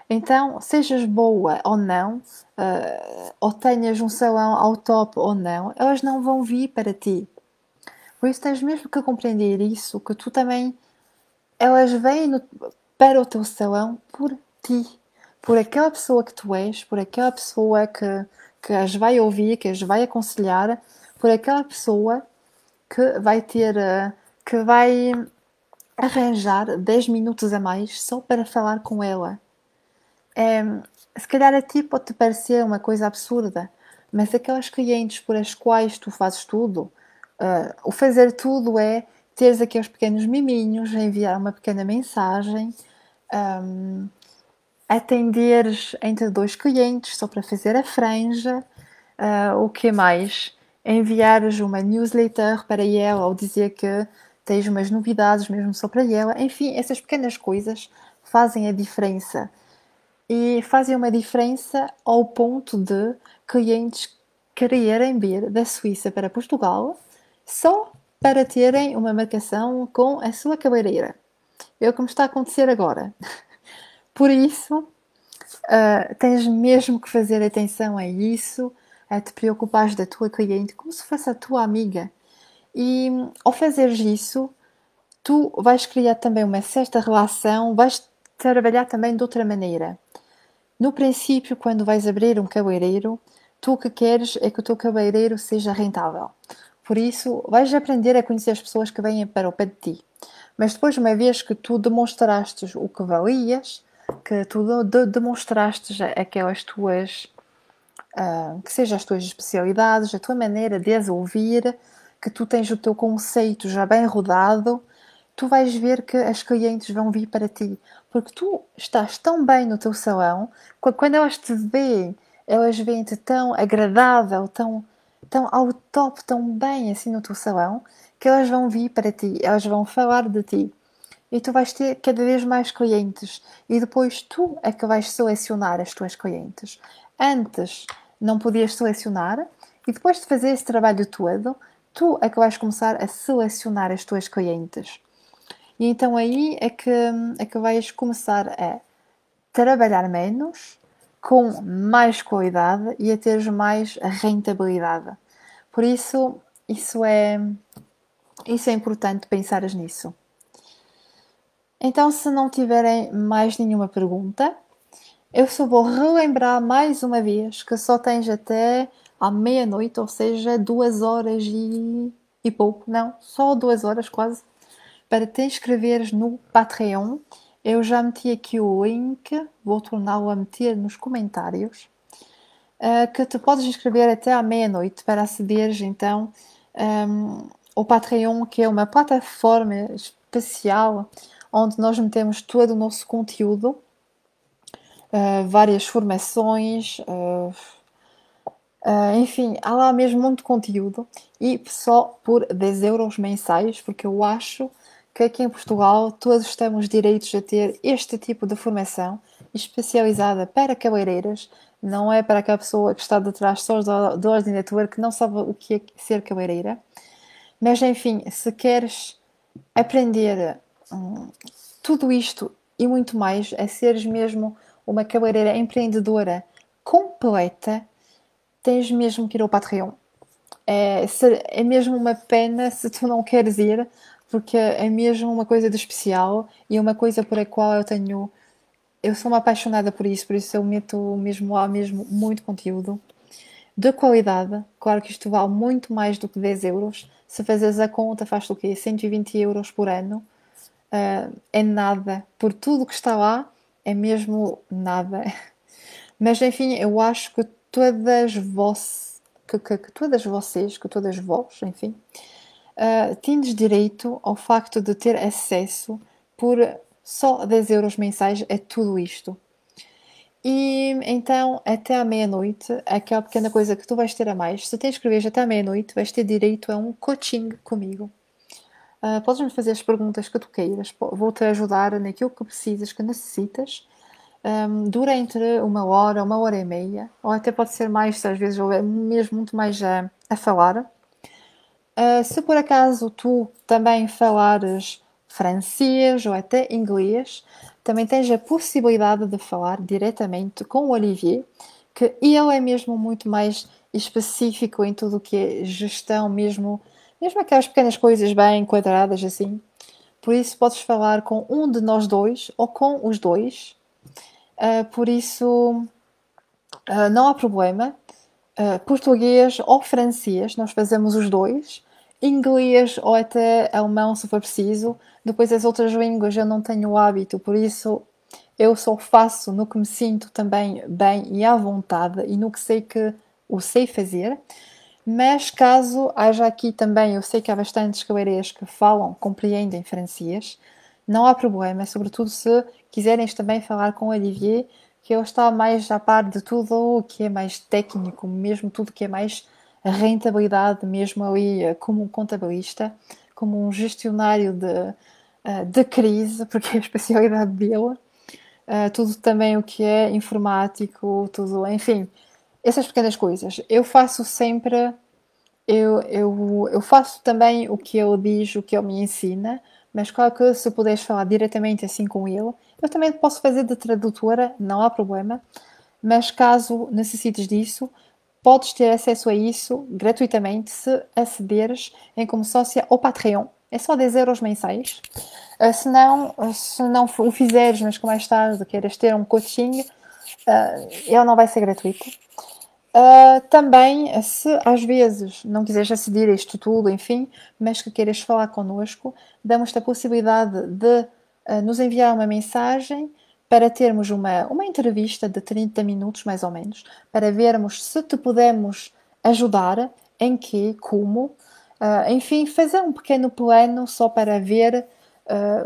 Então, sejas boa ou não, ou tenhas um salão ao top ou não, elas não vão vir para ti. Por isso tens mesmo que compreender isso, que tu também, elas vêm para o teu salão por ti, por aquela pessoa que tu és, por aquela pessoa que as vai ouvir, que as vai aconselhar, por aquela pessoa que vai ter, que vai arranjar 10 minutos a mais só para falar com ela. Se calhar a ti pode-te parecer uma coisa absurda, mas aquelas clientes por as quais tu fazes tudo, o fazer tudo é teres aqueles pequenos miminhos, enviar uma pequena mensagem, atenderes entre dois clientes só para fazer a franja, o que mais? Enviares uma newsletter para ela ou dizer que tens umas novidades mesmo só para ela. Enfim, essas pequenas coisas fazem a diferença. E fazem uma diferença ao ponto de clientes quererem vir da Suíça para Portugal só para terem uma marcação com a sua cabeleireira. É o que me está a acontecer agora. Por isso, tens mesmo que fazer atenção a isso, a te preocupares da tua cliente como se fosse a tua amiga. E ao fazeres isso, tu vais criar também uma certa relação, vais trabalhar também de outra maneira. No princípio, quando vais abrir um cabeleireiro, tu o que queres é que o teu cabeleireiro seja rentável. Por isso, vais aprender a conhecer as pessoas que vêm para o pé de ti. Mas depois, uma vez que tu demonstraste o que valias, que tu demonstraste aquelas tuas, que sejam as tuas especialidades, a tua maneira de as ouvir, que tu tens o teu conceito já bem rodado, tu vais ver que as clientes vão vir para ti. Porque tu estás tão bem no teu salão, quando elas te veem, elas veem-te tão agradável, tão ao top, tão bem assim no teu salão, que elas vão vir para ti, elas vão falar de ti. E tu vais ter cada vez mais clientes. E depois tu é que vais selecionar as tuas clientes. Antes não podias selecionar, e depois de fazer esse trabalho todo, tu é que vais começar a selecionar as tuas clientes. E então aí é que vais começar a trabalhar menos, com mais qualidade e a teres mais rentabilidade. Por isso, isso é importante pensares nisso. Então, se não tiverem mais nenhuma pergunta, eu só vou relembrar mais uma vez que só tens até à meia-noite, ou seja, 2 horas e pouco, não, só 2 horas quase, para te inscreveres no Patreon. Eu já meti aqui o link, vou torná-lo a meter nos comentários, que te podes inscrever até à meia-noite para acederes então ao Patreon, que é uma plataforma especial onde nós metemos todo o nosso conteúdo, várias formações, enfim, há lá mesmo muito conteúdo e só por 10 euros mensais, porque eu acho que aqui em Portugal todos temos direitos a ter este tipo de formação especializada para cabeleireiras, não é para aquela pessoa que está detrás só do ordenador que não sabe o que é ser cabeleireira. Mas enfim, se queres aprender tudo isto e muito mais, a seres mesmo uma cabeleireira empreendedora completa, tens mesmo que ir ao Patreon. É mesmo uma pena se tu não queres ir, porque é mesmo uma coisa de especial e uma coisa por a qual eu sou uma apaixonada por isso eu meto mesmo lá mesmo muito conteúdo de qualidade. Claro que isto vale muito mais do que 10 euros. Se fazes a conta, faz-te o quê? 120 euros por ano. É nada. Por tudo que está lá, é mesmo nada. Mas enfim, eu acho que todas vós, que todas vocês, que todas vós, enfim, tendes direito ao facto de ter acesso por só 10 euros mensais a tudo isto. E então, até à meia-noite, aquela pequena coisa que tu vais ter a mais, se te inscreveres até à meia-noite, vais ter direito a um coaching comigo. Podes-me fazer as perguntas que tu queiras, vou-te ajudar naquilo que precisas, que necessitas. dura entre uma hora e meia, ou até pode ser mais, se às vezes houver mesmo muito mais a falar. Se por acaso tu também falares francês ou até inglês, também tens a possibilidade de falar diretamente com o Olivier, que ele é mesmo muito mais específico em tudo o que é gestão, mesmo aquelas pequenas coisas bem enquadradas assim. Por isso podes falar com um de nós dois ou com os dois. Por isso não há problema. Português ou francês, nós fazemos os dois. Inglês ou até alemão, se for preciso. Depois as outras línguas eu não tenho o hábito, por isso eu só faço no que me sinto também bem e à vontade e no que sei que o sei fazer. Mas caso haja aqui também, eu sei que há bastantes cabeleireiros que falam, compreendem francês, não há problema, sobretudo se quiserem também falar com o Olivier, que ele está mais à par de tudo o que é mais técnico, mesmo tudo que é mais rentabilidade, mesmo ali como um contabilista, como um gestionário de crise, porque é a especialidade dele. Tudo também o que é informático, tudo, enfim, essas pequenas coisas. Eu faço sempre, eu faço também o que ele diz, o que ele me ensina, mas claro que se puderes falar diretamente assim com ele, eu também posso fazer de tradutora, não há problema, mas caso necessites disso, podes ter acesso a isso gratuitamente se acederes em como sócia ao Patreon. É só 10 € mensais. Se não o fizeres, mas que mais tarde queiras ter um coaching, ele não vai ser gratuito. Também, se às vezes não quiseres aceder a isto tudo, enfim, mas que queiras falar connosco, damos-te a possibilidade de nos enviar uma mensagem para termos uma entrevista de 30 minutos, mais ou menos, para vermos se te podemos ajudar, em que, como, enfim, fazer um pequeno plano só para ver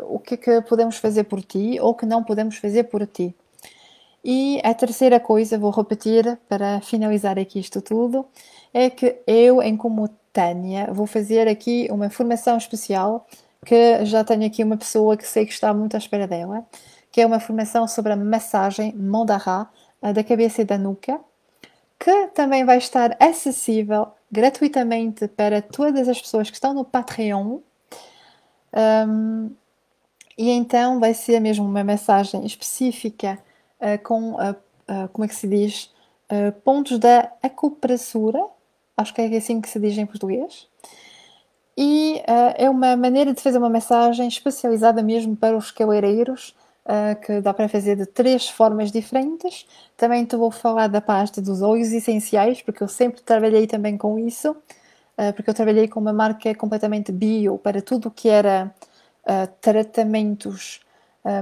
o que é que podemos fazer por ti ou que não podemos fazer por ti. E a terceira coisa, vou repetir para finalizar aqui isto tudo, é que eu, em como Tânia, vou fazer aqui uma formação especial, que já tenho aqui uma pessoa que sei que está muito à espera dela, que é uma formação sobre a massagem Mondara da cabeça e da nuca, que também vai estar acessível gratuitamente para todas as pessoas que estão no Patreon. E então vai ser mesmo uma massagem específica com, como é que se diz, pontos da acupressura, acho que é assim que se diz em português. E é uma maneira de fazer uma massagem especializada mesmo para os cabeleireiros, que dá para fazer de 3 formas diferentes. Também te vou falar da pasta dos óleos essenciais, porque eu sempre trabalhei também com isso, porque eu trabalhei com uma marca completamente bio para tudo o que era tratamentos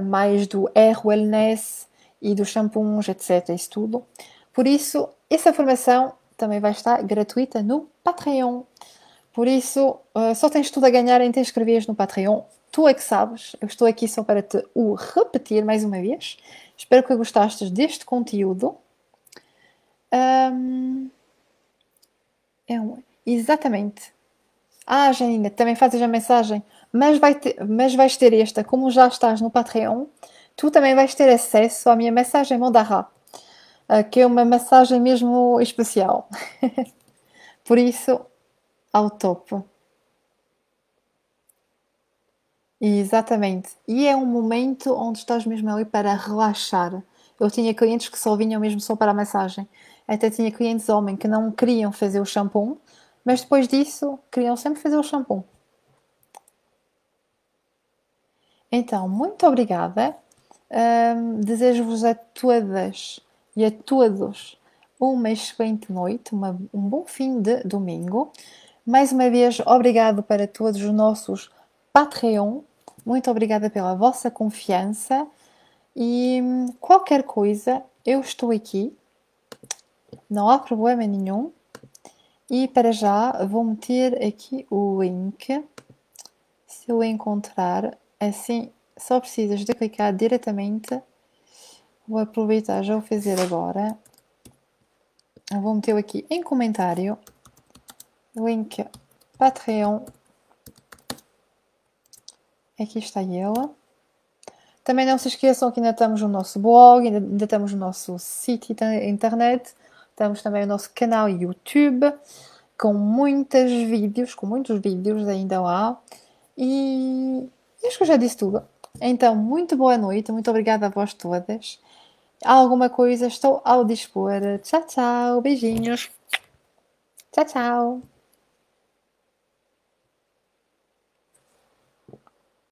mais do hair wellness e dos shampoos, etc. Isso tudo. Por isso, essa formação também vai estar gratuita no Patreon. Por isso, só tens tudo a ganhar em te inscreveres no Patreon. Tu é que sabes. Eu estou aqui só para te o repetir mais uma vez. Espero que gostastes deste conteúdo. Exatamente. Janina, também fazes a mensagem, mas vais ter esta, como já estás no Patreon, tu também vais ter acesso à minha mensagem Mondara, que é uma massagem mesmo especial. Por isso, ao topo. Exatamente. E é um momento onde estás mesmo ali para relaxar. Eu tinha clientes que só vinham mesmo só para a massagem. Até tinha clientes homens que não queriam fazer o shampoo, mas depois disso queriam sempre fazer o shampoo. Então, muito obrigada. Desejo-vos a todas e a todos uma excelente noite, um bom fim de domingo. Mais uma vez, obrigado para todos os nossos Patreon. Muito obrigada pela vossa confiança e qualquer coisa, eu estou aqui, não há problema nenhum. E para já vou meter aqui o link, se eu encontrar, assim só precisas de clicar diretamente. Vou aproveitar, já vou fazer agora. Vou meter aqui em comentário, link Patreon. Aqui está ele. Também não se esqueçam que ainda estamos no nosso blog, ainda estamos no nosso sítio internet, temos também o nosso canal YouTube, com muitos vídeos ainda lá. E acho que eu já disse tudo. Então, muito boa noite, muito obrigada a vós todas. Alguma coisa, estou ao dispor. Tchau, tchau, beijinhos. Tchau, tchau.